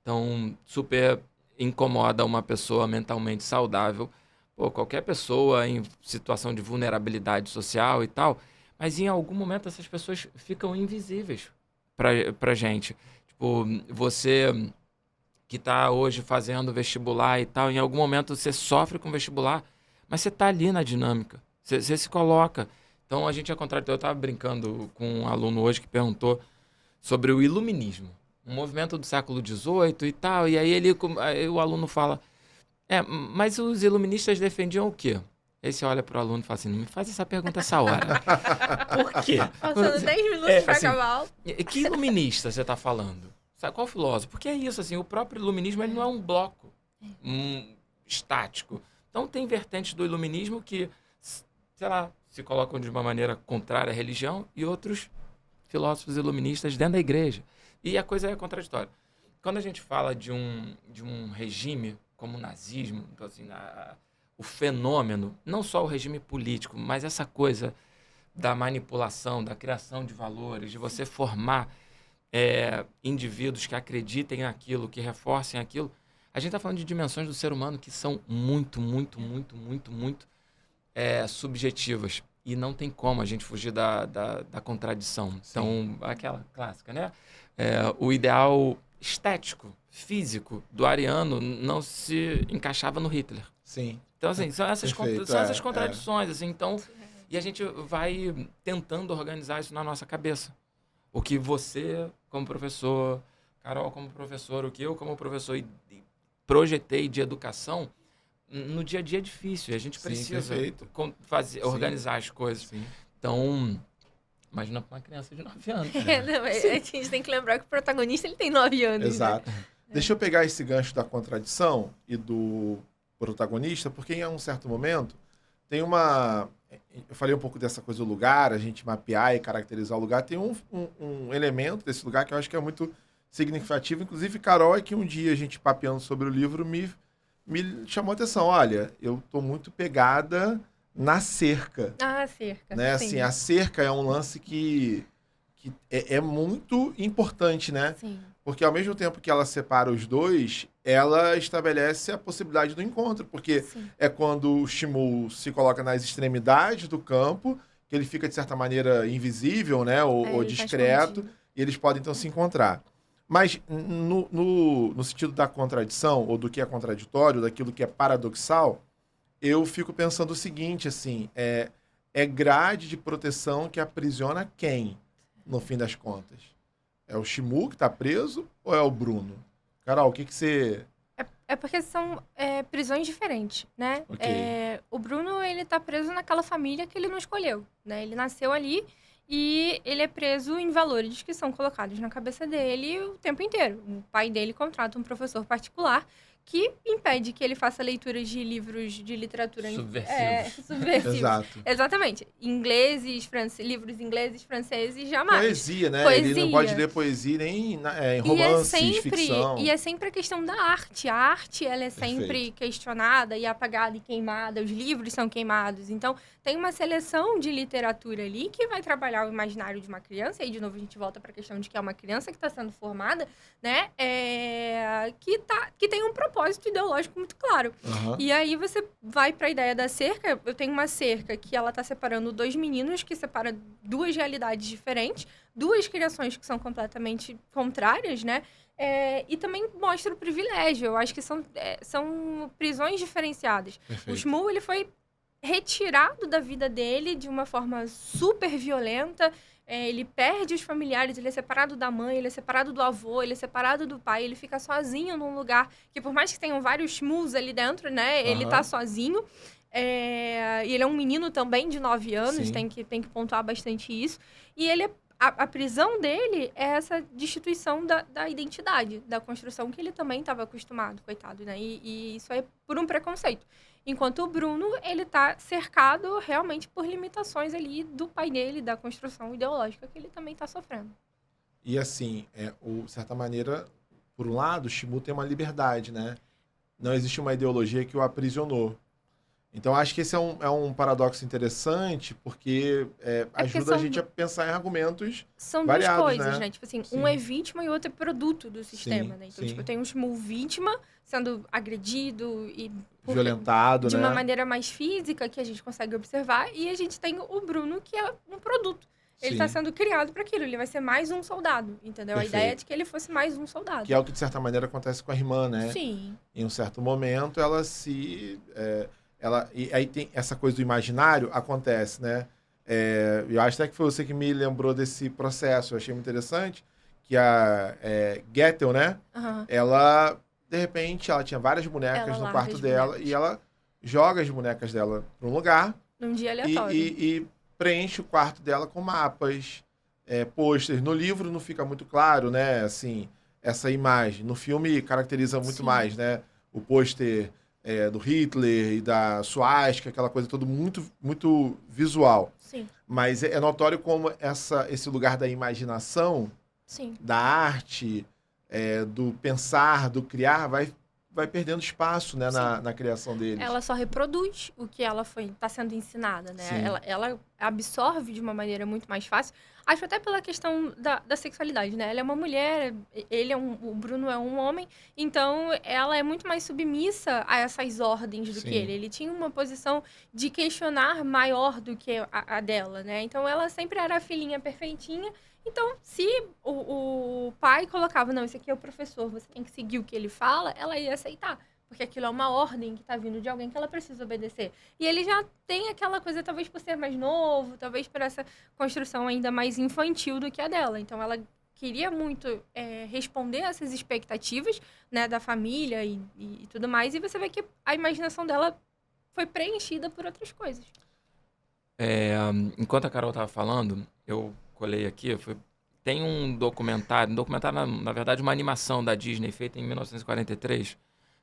Então, super incomoda uma pessoa mentalmente saudável. Qualquer pessoa em situação de vulnerabilidade social e tal, mas em algum momento essas pessoas ficam invisíveis pra gente. Tipo, você que está hoje fazendo vestibular e tal, em algum momento você sofre com vestibular, mas você está ali na dinâmica, você se coloca. Então a gente é contraditório. Eu estava brincando com um aluno hoje que perguntou sobre o iluminismo, um movimento do século XVIII e tal, e aí o aluno fala, mas os iluministas defendiam o quê? Aí você olha para o aluno e fala assim, não me faz essa pergunta essa hora. Por quê? Passando 10 minutos para acabar. Que iluminista você está falando? Sabe, qual filósofo? Porque é isso, assim, o próprio iluminismo ele não é um bloco estático. Então tem vertentes do iluminismo que, sei lá, se colocam de uma maneira contrária à religião e outros filósofos iluministas dentro da igreja. E a coisa é contraditória. Quando a gente fala de um regime como o nazismo, então, assim, o fenômeno, não só o regime político, mas essa coisa da manipulação, da criação de valores, de você formar indivíduos que acreditem naquilo, que reforcem aquilo. A gente está falando de dimensões do ser humano que são muito, muito, muito, muito, muito subjetivas. E não tem como a gente fugir da contradição. Sim. Então, aquela clássica, né? O ideal estético, físico do ariano não se encaixava no Hitler. Sim. Então, assim, são essas contradições. Assim, então, e a gente vai tentando organizar isso na nossa cabeça. O que você, como professor, Carol como professor, o que eu como professor projetei de educação, no dia a dia é difícil. A gente precisa organizar as coisas. Sim. Então, imagina para uma criança de 9 anos. A gente tem que lembrar que o protagonista ele tem 9 anos. Exato. Né? Deixa eu pegar esse gancho da contradição e do protagonista, porque em um certo momento tem uma... Eu falei um pouco dessa coisa do lugar, a gente mapear e caracterizar o lugar. Tem um elemento desse lugar que eu acho que é muito significativo. Inclusive, Carol, é que um dia a gente papeando sobre o livro me chamou a atenção. Olha, eu tô muito pegada na cerca. A cerca, né? Sim. Assim, a cerca é um lance que é muito importante, né? Sim. Porque ao mesmo tempo que ela separa os dois, ela estabelece a possibilidade do encontro. Porque Sim. é quando o Shmuel se coloca nas extremidades do campo, que ele fica, de certa maneira, invisível, né? Ou discreto, e eles podem, então, se encontrar. Mas no sentido da contradição, ou do que é contraditório, daquilo que é paradoxal, eu fico pensando o seguinte, assim, é grade de proteção que aprisiona quem, no fim das contas? É o Shmuel que está preso ou é o Bruno? Carol, o que você... É porque são prisões diferentes, né? Okay. O Bruno, ele tá preso naquela família que ele não escolheu, né? Ele nasceu ali e ele é preso em valores que são colocados na cabeça dele o tempo inteiro. O pai dele contrata um professor particular que impede que ele faça leituras de livros de literatura subversivos. Exato. Exatamente. Livros ingleses, franceses, jamais. Poesia, né? Poesia. Ele não pode ler poesia nem em romances, ficção. E é sempre a questão da arte. A arte, ela é sempre Perfeito. questionada e apagada e queimada. Os livros são queimados. Então, tem uma seleção de literatura ali que vai trabalhar o imaginário de uma criança. E, de novo, a gente volta para a questão de que é uma criança que está sendo formada, né? Que tem um propósito ideológico muito claro. Uhum. E aí você vai para a ideia da cerca. Eu tenho uma cerca que ela está separando 2 meninos, que separa 2 realidades diferentes, 2 criações que são completamente contrárias, né? E também mostra o privilégio. Eu acho que são prisões diferenciadas. Perfeito. O Shmuel, ele foi retirado da vida dele de uma forma super violenta. Ele perde os familiares, ele é separado da mãe, ele é separado do avô, ele é separado do pai, ele fica sozinho num lugar que, por mais que tenham vários Shmuels ali dentro, né? Uhum. Ele tá sozinho. E ele é um menino também de 9 anos, tem que pontuar bastante isso. E ele a prisão dele é essa destituição da identidade, da construção que ele também estava acostumado, coitado, né? E isso é por um preconceito. Enquanto o Bruno, ele tá cercado realmente por limitações ali do pai dele, da construção ideológica que ele também tá sofrendo. E assim, de certa maneira, por um lado, o Shmuel tem uma liberdade, né? Não existe uma ideologia que o aprisionou. Então, acho que esse é um paradoxo interessante, porque ajuda a gente a pensar em argumentos são variados, duas coisas, né? Tipo assim, Sim. um é vítima e o outro é produto do sistema, sim, né? Então, tipo, tem um Shmuel vítima sendo agredido e... violentado, de né? uma maneira mais física, que a gente consegue observar. E a gente tem o Bruno, que é um produto. Ele está sendo criado para aquilo. Ele vai ser mais um soldado, entendeu? Perfeito. A ideia é de que ele fosse mais um soldado. Que é o que, de certa maneira, acontece com a irmã, né? Sim. Em um certo momento, ela e aí tem essa coisa do imaginário, acontece, né? Eu acho até que foi você que me lembrou desse processo. Eu achei muito interessante que a Goethel, né? Uhum. Ela, de repente, ela tinha várias bonecas no quarto dela e ela joga as bonecas dela para um lugar. Num dia aleatório. E preenche o quarto dela com mapas, pôsteres. No livro não fica muito claro, né? Assim, essa imagem. No filme caracteriza muito mais, né? O pôster do Hitler e da suástica, aquela coisa toda muito, muito visual. Sim. Mas é notório como esse lugar da imaginação, Sim. da arte, do pensar, do criar, vai perdendo espaço, né, na criação deles. Ela só reproduz o que ela está sendo ensinada, né? Ela absorve de uma maneira muito mais fácil. Acho até pela questão da sexualidade, né? Ela é uma mulher, o Bruno é um homem, então ela é muito mais submissa a essas ordens do que ele. Ele tinha uma posição de questionar maior do que a dela, né? Então ela sempre era a filhinha perfeitinha. Então, se o pai colocava, não, esse aqui é o professor, você tem que seguir o que ele fala, ela ia aceitar. Porque aquilo é uma ordem que está vindo de alguém que ela precisa obedecer. E ele já tem aquela coisa, talvez por ser mais novo, talvez por essa construção ainda mais infantil do que a dela. Então, ela queria muito responder essas expectativas, né, da família e tudo mais. E você vê que a imaginação dela foi preenchida por outras coisas. Enquanto a Carol estava falando, eu colei aqui, tem um documentário, na verdade, uma animação da Disney feita em 1943,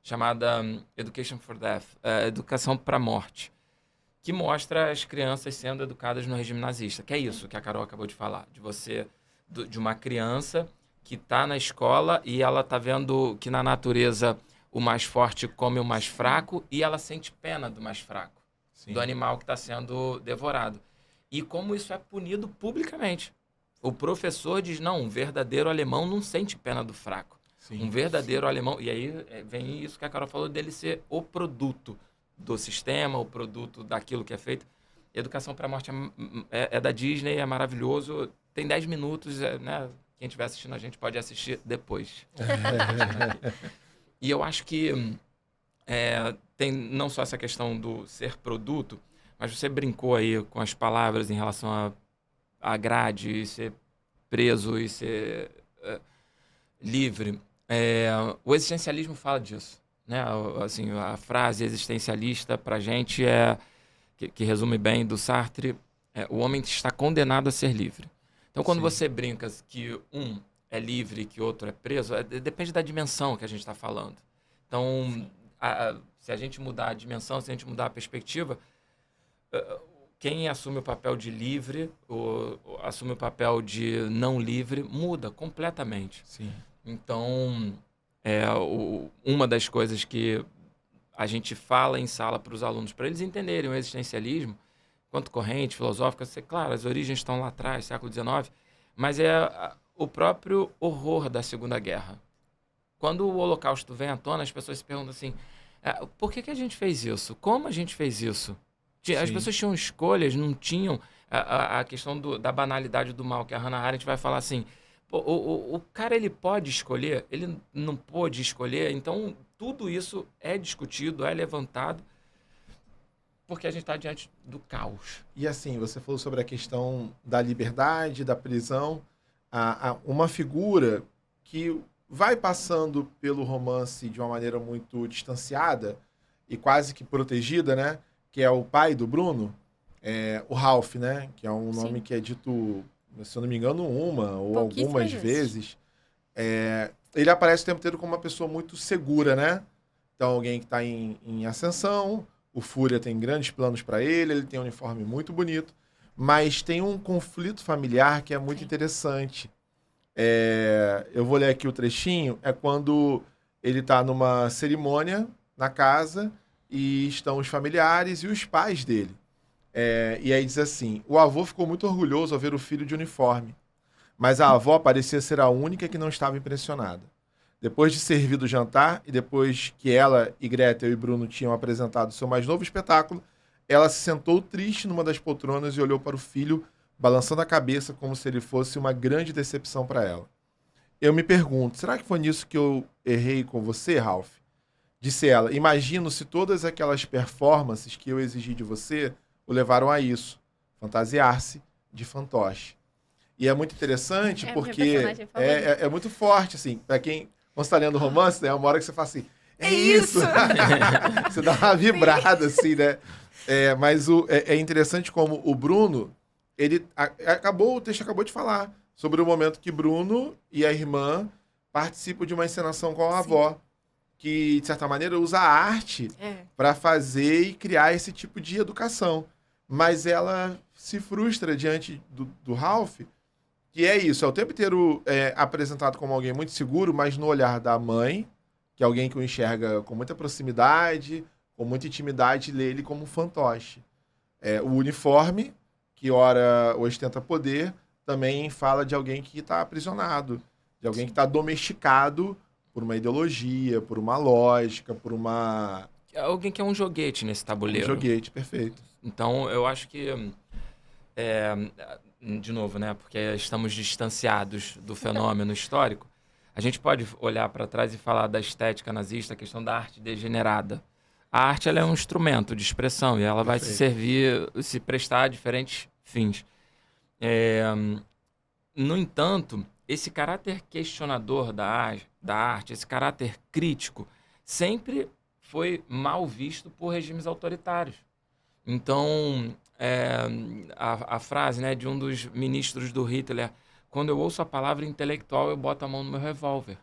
chamada Education for Death, Educação para a Morte, que mostra as crianças sendo educadas no regime nazista, que é isso que a Carol acabou de falar, de uma criança que está na escola e ela está vendo que na natureza o mais forte come o mais fraco e ela sente pena do mais fraco, do animal que está sendo devorado. E como isso é punido publicamente. O professor diz, não, um verdadeiro alemão não sente pena do fraco. Um verdadeiro alemão... E aí vem isso que a Carol falou, dele ser o produto do sistema, o produto daquilo que é feito. Educação para a Morte é da Disney, é maravilhoso. Tem 10 minutos, né? Quem estiver assistindo a gente pode assistir depois. E eu acho que tem não só essa questão do ser produto, mas você brincou aí com as palavras em relação a grade, e ser preso e ser livre. O existencialismo fala disso, né? Assim, a frase existencialista para a gente que resume bem do Sartre, o homem está condenado a ser livre. Então, quando você brinca que um é livre e que outro é preso, depende da dimensão que a gente está falando. Então, se a gente mudar a dimensão, se a gente mudar a perspectiva, quem assume o papel de livre ou assume o papel de não livre muda completamente. Então, uma das coisas que a gente fala em sala para os alunos, para eles entenderem o existencialismo, quanto corrente filosófica, claro, as origens estão lá atrás, século XIX, mas o próprio horror da Segunda Guerra. Quando o Holocausto vem à tona, as pessoas se perguntam assim, por que a gente fez isso? Como a gente fez isso? As pessoas tinham escolhas, não tinham a questão da banalidade do mal, que a Hannah Arendt vai falar assim, o cara, ele pode escolher, ele não pôde escolher, então tudo isso é discutido, é levantado, porque a gente está diante do caos. E assim, você falou sobre a questão da liberdade, da prisão, uma figura que vai passando pelo romance de uma maneira muito distanciada e quase que protegida, né? Que é o pai do Bruno, o Ralph, né? Que é um nome que é dito, se eu não me engano, uma ou algumas vezes. Ele aparece o tempo inteiro como uma pessoa muito segura, né? Então, alguém que está em ascensão, o Fúria tem grandes planos para ele tem um uniforme muito bonito, mas tem um conflito familiar que é muito interessante. Eu vou ler aqui o trechinho, é quando ele está numa cerimônia na casa e estão os familiares e os pais dele. E aí diz assim, o avô ficou muito orgulhoso ao ver o filho de uniforme, mas a avó parecia ser a única que não estava impressionada. Depois de servido o jantar e depois que ela e Gretel e Bruno tinham apresentado seu mais novo espetáculo, ela se sentou triste numa das poltronas e olhou para o filho, balançando a cabeça como se ele fosse uma grande decepção para ela. Eu me pergunto, será que foi nisso que eu errei com você, Ralph? Disse ela, imagino se todas aquelas performances que eu exigi de você o levaram a isso, fantasiar-se de fantoche. E é muito interessante porque é muito forte, assim, para quem não está lendo romance, né, é uma hora que você fala assim, é isso! Você dá uma vibrada, assim, né? Mas é interessante como o Bruno, o texto acabou de falar sobre o momento que Bruno e a irmã participam de uma encenação com a avó, que, de certa maneira, usa a arte para fazer e criar esse tipo de educação. Mas ela se frustra diante do Ralph, que é isso, é o tempo inteiro apresentado como alguém muito seguro, mas no olhar da mãe, que é alguém que o enxerga com muita proximidade, com muita intimidade, lê ele como um fantoche. O uniforme, que ora ostenta poder, também fala de alguém que está aprisionado, de alguém que está domesticado por uma ideologia, por uma lógica, por uma... Alguém que é um joguete nesse tabuleiro. Um joguete, perfeito. Então, eu acho que... de novo, né? Porque estamos distanciados do fenômeno histórico. A gente pode olhar para trás e falar da estética nazista, a questão da arte degenerada. A arte ela é um instrumento de expressão e ela vai se prestar a diferentes fins. No entanto, esse caráter questionador da arte, esse caráter crítico, sempre foi mal visto por regimes autoritários. Então, a frase, né, de um dos ministros do Hitler, quando eu ouço a palavra intelectual, eu boto a mão no meu revólver.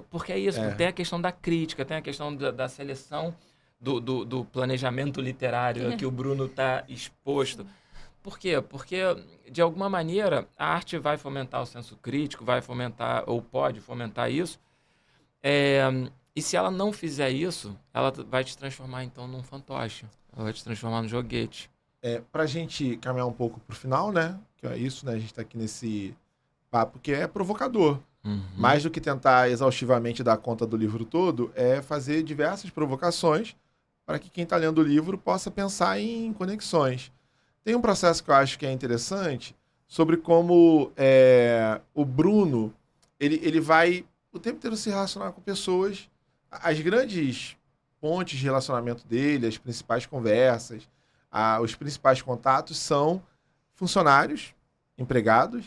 Porque é isso, tem a questão da crítica, tem a questão da seleção do planejamento literário que o Bruno está exposto. Por quê? Porque, de alguma maneira, a arte vai fomentar o senso crítico, vai fomentar, ou pode fomentar isso, e se ela não fizer isso, ela vai te transformar, então, num fantoche. Ela vai te transformar num joguete. Pra gente caminhar um pouco pro final, né? Que é isso, né? A gente tá aqui nesse papo que é provocador. Mais do que tentar exaustivamente dar conta do livro todo, é fazer diversas provocações para que quem está lendo o livro possa pensar em conexões. Tem um processo que eu acho que é interessante sobre como o Bruno ele vai o tempo inteiro se relacionar com pessoas. As grandes pontes de relacionamento dele, as principais conversas, os principais contatos são funcionários, empregados,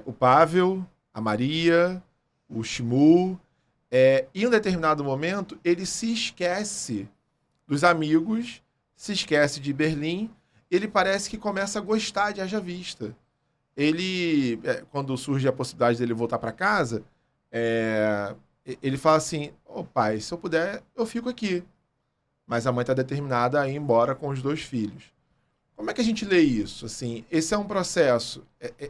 o Pavel, a Maria, o Shimu, e em um determinado momento ele se esquece dos amigos, se esquece de Berlim, ele parece que começa a gostar de Haja Vista. Ele, quando surge a possibilidade dele voltar para casa, ele fala assim, pai, se eu puder, eu fico aqui. Mas a mãe está determinada a ir embora com os 2 filhos. Como é que a gente lê isso? Assim, esse é um processo,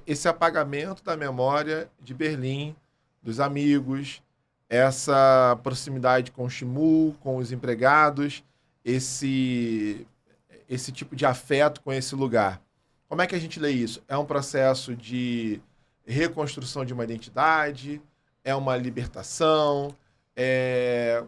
esse apagamento da memória de Berlim, dos amigos, essa proximidade com o Shimu, com os empregados, esse tipo de afeto com esse lugar. Como é que a gente lê isso? É um processo de reconstrução de uma identidade? É uma libertação? É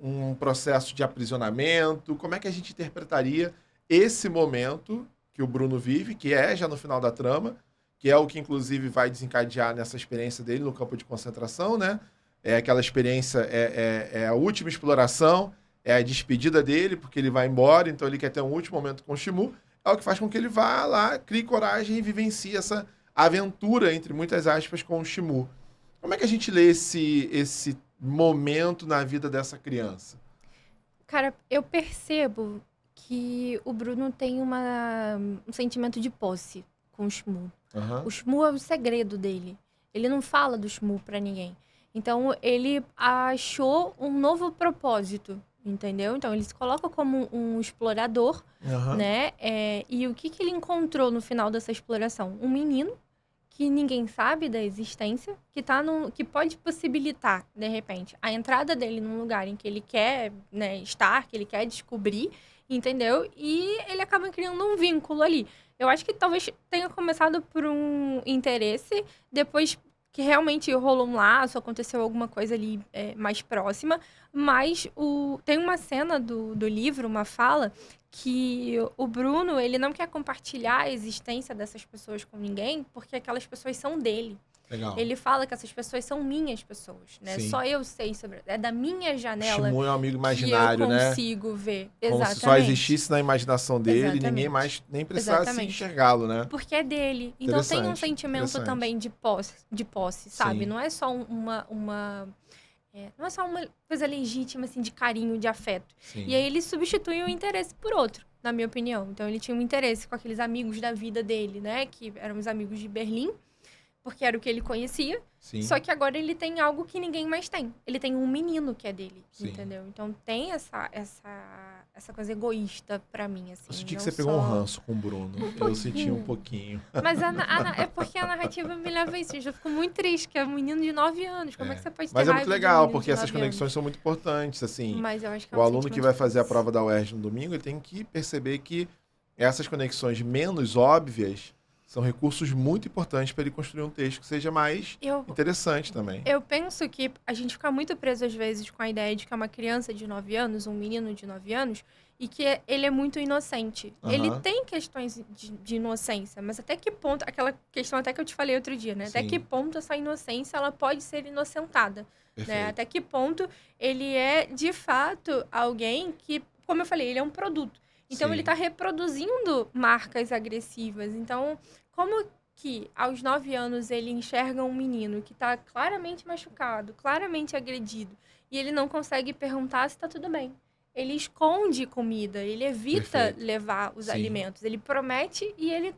um processo de aprisionamento? Como é que a gente interpretaria esse momento que o Bruno vive, que é já no final da trama, que é o que, inclusive, vai desencadear nessa experiência dele no campo de concentração, né? É aquela experiência, é a última exploração, é a despedida dele, porque ele vai embora, então ele quer ter um último momento com o Shimu, é o que faz com que ele vá lá, crie coragem e vivencie essa aventura, entre muitas aspas, com o Shimu. Como é que a gente lê esse momento na vida dessa criança? Cara, eu percebo que o Bruno tem um sentimento de posse com o Shimu. O Shimu é o segredo dele. Ele não fala do Shimu pra ninguém. Então, ele achou um novo propósito, entendeu? Então, ele se coloca como um explorador, né? E o que ele encontrou no final dessa exploração? Um menino que ninguém sabe da existência, que pode possibilitar, de repente, a entrada dele num lugar em que ele quer, né, estar, que ele quer descobrir, entendeu? E ele acaba criando um vínculo ali. Eu acho que talvez tenha começado por um interesse, depois que realmente rolou um laço, aconteceu alguma coisa ali mais próxima, mas tem uma cena do livro, uma fala, que o Bruno, ele não quer compartilhar a existência dessas pessoas com ninguém, porque aquelas pessoas são dele. Legal. Ele fala que essas pessoas são minhas pessoas, né? Sim. Só eu sei sobre... É da minha janela Shimu é um amigo imaginário, que eu né? consigo ver. Como Exatamente. se só existisse na imaginação dele Exatamente. e ninguém mais nem precisasse enxergá-lo, né? Porque é dele. Então tem um sentimento também de posse, sabe? Sim. Não é só não é só uma coisa legítima, assim, de carinho, de afeto. Sim. E aí ele substitui o interesse por outro, na minha opinião. Então ele tinha um interesse com aqueles amigos da vida dele, né? Que eram os amigos de Berlim, porque era o que ele conhecia. Sim. Só que agora ele tem algo que ninguém mais tem. Ele tem um menino que é dele, Sim. entendeu? Então tem essa coisa egoísta pra mim, assim. Eu senti que não você pegou um só- ranço com o Bruno. Eu senti um pouquinho. Mas é porque a narrativa me leva a isso. Eu fico muito triste, que é um menino de 9 anos. Como é que você pode ter Mas é muito raiva de um legal, menino porque de essas 9 conexões anos? são muito importantes, assim. Mas eu acho que é O um aluno que sentimento vai fazer a difícil. prova da UERJ no domingo, ele tem que perceber que essas conexões menos óbvias são recursos muito importantes para ele construir um texto que seja mais interessante também. Eu penso que a gente fica muito preso, às vezes, com a ideia de que é uma criança de 9 anos, um menino de 9 anos, e que ele é muito inocente. Ele tem questões de inocência, mas até que ponto... Aquela questão até que eu te falei outro dia, né? Sim. Até que ponto essa inocência ela pode ser inocentada. Né? Até que ponto ele é, de fato, alguém que, como eu falei, ele é um produto. Então, Sim. ele está reproduzindo marcas agressivas. Então, como que aos 9 anos ele enxerga um menino que está claramente machucado, claramente agredido, e ele não consegue perguntar se está tudo bem? Ele esconde comida, ele evita levar os alimentos. Ele promete e ele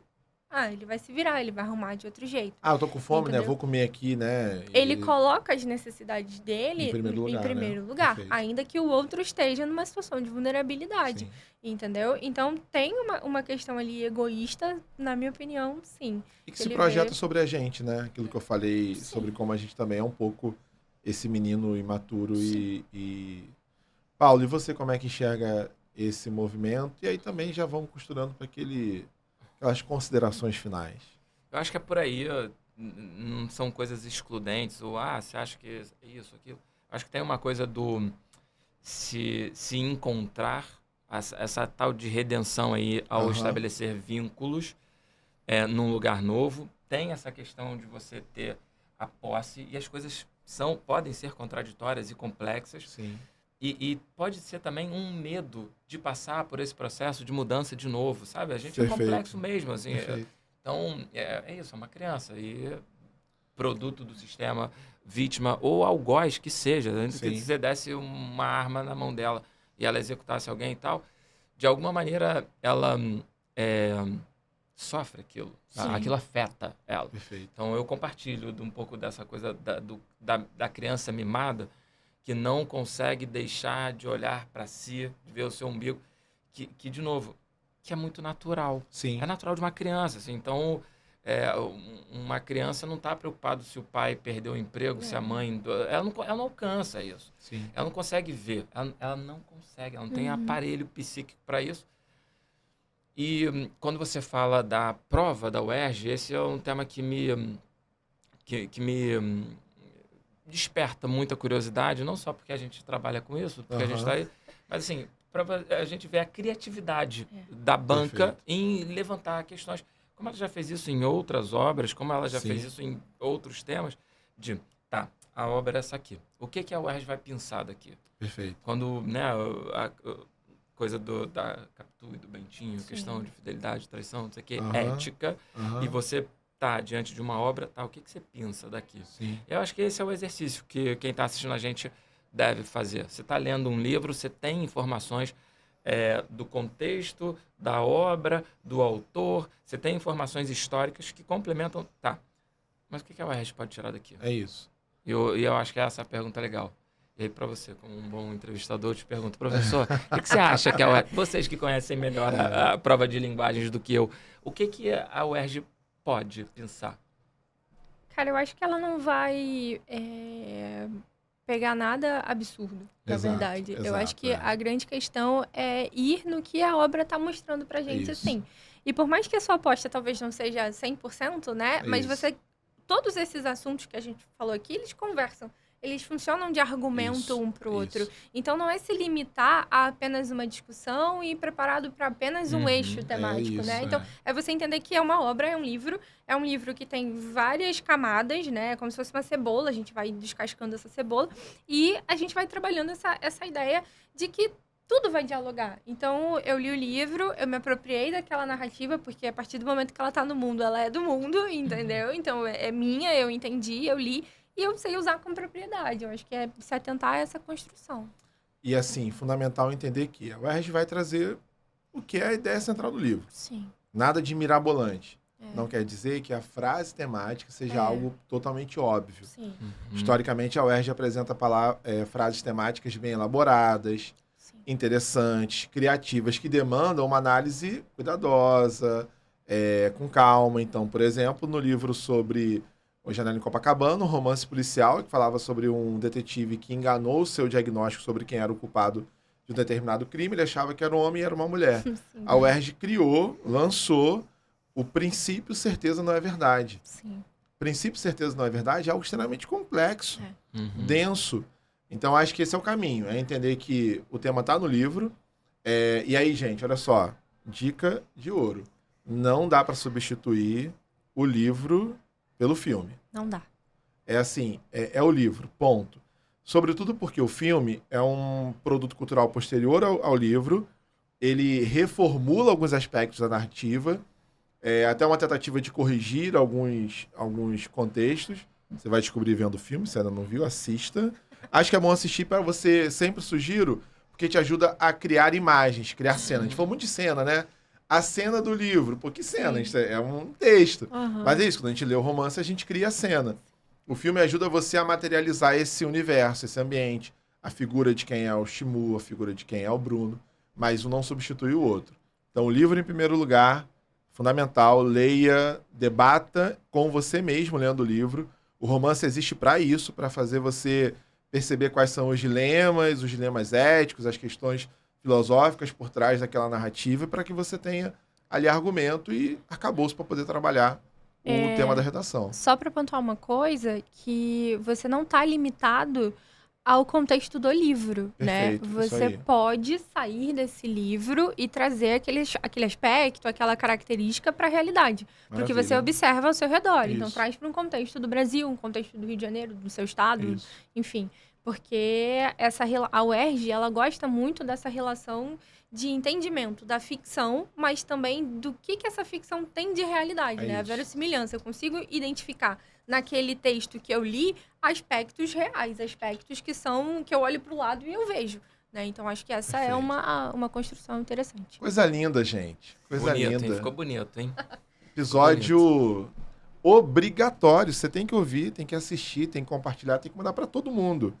vai se virar, ele vai arrumar de outro jeito. Eu tô com fome, entendeu? Né? Vou comer aqui, né? Ele coloca as necessidades dele em primeiro lugar, ainda que o outro esteja numa situação de vulnerabilidade. Sim. Entendeu? Então, tem uma questão ali egoísta, na minha opinião, sim. E que se projeta sobre a gente, né? Aquilo que eu falei sobre como a gente também é um pouco esse menino imaturo e... Paulo, e você como é que enxerga esse movimento? E aí também já vamos costurando para aquelas considerações finais. Eu acho que é por aí, não são coisas excludentes, ou você acha que isso, aquilo. Acho que tem uma coisa do se encontrar, essa tal de redenção aí ao estabelecer vínculos num lugar novo. Tem essa questão de você ter a posse, e as coisas podem ser contraditórias e complexas. Sim. E pode ser também um medo de passar por esse processo de mudança de novo, sabe? A gente é complexo mesmo, assim. Então, é isso, é uma criança. E produto do sistema, vítima ou algoz que seja. Antes que você desse uma arma na mão dela e ela executasse alguém e tal, de alguma maneira ela sofre aquilo. Tá? Aquilo afeta ela. Perfeito. Então, eu compartilho um pouco dessa coisa da criança mimada, que não consegue deixar de olhar para si, de ver o seu umbigo, que, de novo, que é muito natural. Sim. É natural de uma criança. Assim. Então, uma criança não está preocupada se o pai perdeu o emprego, se a mãe... Ela não alcança isso. Sim. Ela não consegue ver. Ela não consegue. Ela não tem aparelho psíquico para isso. E quando você fala da prova da UERJ, esse é um tema que me desperta muita curiosidade, não só porque a gente trabalha com isso, porque a gente está aí, mas assim, para a gente ver a criatividade da banca em levantar questões. Como ela já fez isso em outras obras, como ela já fez isso em outros temas, a obra é essa aqui. O que a UERJ vai pensar daqui? Perfeito. Quando, né, a coisa da Capitu e do Bentinho, questão de fidelidade, traição, não sei o quê, ética, e você diante de uma obra, o que você pensa daqui? Sim. Eu acho que esse é o exercício que quem está assistindo a gente deve fazer. Você está lendo um livro, você tem informações do contexto, da obra, do autor, você tem informações históricas que complementam. Mas o que a UERJ pode tirar daqui? É isso. E eu acho que essa é a pergunta legal. E aí, para você, como um bom entrevistador, eu te pergunto, professor, o que você acha que a UERJ... Vocês que conhecem melhor a prova de linguagens do que eu, o que a UERJ pode pensar? Cara, eu acho que ela não vai pegar nada absurdo, na verdade. Eu acho que a grande questão é ir no que a obra está mostrando pra gente, assim. E por mais que a sua aposta talvez não seja 100%, né? Mas todos esses assuntos que a gente falou aqui, eles conversam. Eles funcionam de argumento um para o outro. Então, não é se limitar a apenas uma discussão e ir preparado para apenas um eixo temático, né? Então, é você entender que é uma obra, é um livro que tem várias camadas, né? Como se fosse uma cebola, a gente vai descascando essa cebola e a gente vai trabalhando essa ideia de que tudo vai dialogar. Então, eu li o livro, eu me apropriei daquela narrativa, porque a partir do momento que ela está no mundo, ela é do mundo, entendeu? Então, é minha, eu entendi, eu li. E eu sei usar com propriedade. Eu acho que é se atentar a essa construção. E, assim, fundamental entender que a UERJ vai trazer o que é a ideia central do livro. Sim. Nada de mirabolante. Não quer dizer que a frase temática seja algo totalmente óbvio. Sim. Historicamente, a UERJ apresenta frases temáticas bem elaboradas, interessantes, criativas, que demandam uma análise cuidadosa, com calma. Então, por exemplo, no livro sobre O Janela em Copacabana, um romance policial que falava sobre um detetive que enganou o seu diagnóstico sobre quem era o culpado de um determinado crime. Ele achava que era um homem e era uma mulher. A UERJ criou, lançou o princípio certeza não é verdade. Sim. Princípio certeza não é verdade é algo extremamente complexo, denso. Então, acho que esse é o caminho. É entender que o tema está no livro. E aí, gente, olha só. Dica de ouro. Não dá para substituir o livro pelo filme. Não dá. É assim, é o livro, ponto. Sobretudo porque o filme é um produto cultural posterior ao livro. Ele reformula alguns aspectos da narrativa. Até uma tentativa de corrigir alguns contextos. Você vai descobrir vendo o filme, se ainda não viu, assista. Acho que é bom assistir para você, sempre sugiro, porque te ajuda a criar imagens, criar cenas. A gente falou muito de cena, né? A cena do livro. Pô, que cena? Isso é um texto. Mas é isso, quando a gente lê o romance, a gente cria a cena. O filme ajuda você a materializar esse universo, esse ambiente. A figura de quem é o Shimu, a figura de quem é o Bruno. Mas um não substitui o outro. Então, o livro em primeiro lugar, fundamental. Leia, debata com você mesmo lendo o livro. O romance existe para isso, para fazer você perceber quais são os dilemas éticos, as questões filosóficas por trás daquela narrativa, para que você tenha ali argumento e arcabouço para poder trabalhar o tema da redação. Só para pontuar uma coisa, que você não está limitado ao contexto do livro, Perfeito, né? Você pode sair desse livro e trazer aquele aspecto, aquela característica para a realidade. Porque você observa ao seu redor. Isso. Então, traz para um contexto do Brasil, um contexto do Rio de Janeiro, do seu estado, enfim. Porque a UERJ, ela gosta muito dessa relação de entendimento da ficção, mas também do que essa ficção tem de realidade, né? A verossimilhança. Eu consigo identificar naquele texto que eu li aspectos reais, aspectos que eu olho para o lado e eu vejo, né? Então, acho que essa é uma construção interessante. Coisa linda, gente. Coisa linda. Hein? Ficou bonito, hein? Episódio obrigatório. Você tem que ouvir, tem que assistir, tem que compartilhar, tem que mandar para todo mundo.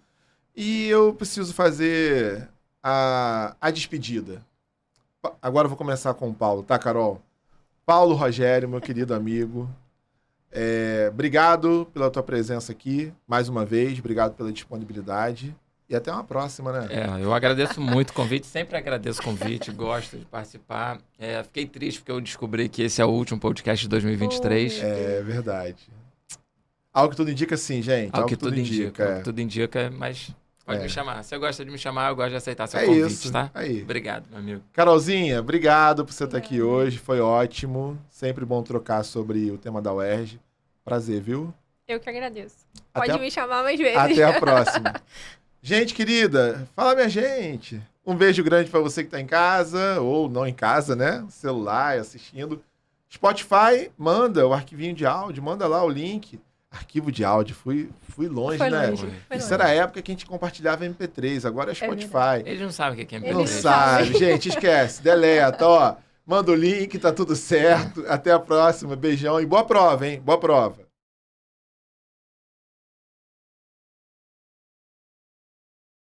E eu preciso fazer a despedida. Agora eu vou começar com o Paulo, tá, Carol? Paulo Rogério, meu querido amigo. Obrigado pela tua presença aqui, mais uma vez. Obrigado pela disponibilidade. E até uma próxima, né? Eu agradeço muito o convite. Sempre agradeço o convite. Gosto de participar. Fiquei triste porque eu descobri que esse é o último podcast de 2023. É verdade. Algo que tudo indica, sim, gente. Algo que tudo indica. Algo que tudo indica, mas... Pode me chamar. Se você gosta de me chamar, eu gosto de aceitar seu convite, isso. tá? Aí. Obrigado, meu amigo. Carolzinha, obrigado por você estar aqui hoje. Foi ótimo. Sempre bom trocar sobre o tema da UERJ. Prazer, viu? Eu que agradeço. Pode me chamar mais vezes. Até a próxima. Gente querida, fala minha gente. Um beijo grande para você que tá em casa, ou não em casa, né? Celular, assistindo. Spotify, manda o arquivinho de áudio, manda lá o link. Arquivo de áudio, fui longe, né? Isso era a época que a gente compartilhava MP3, agora é Spotify. Eles não sabem o que é MP3. Não sabe, gente, esquece, deleta, ó. Manda o link, tá tudo certo. Até a próxima, beijão e boa prova, hein? Boa prova.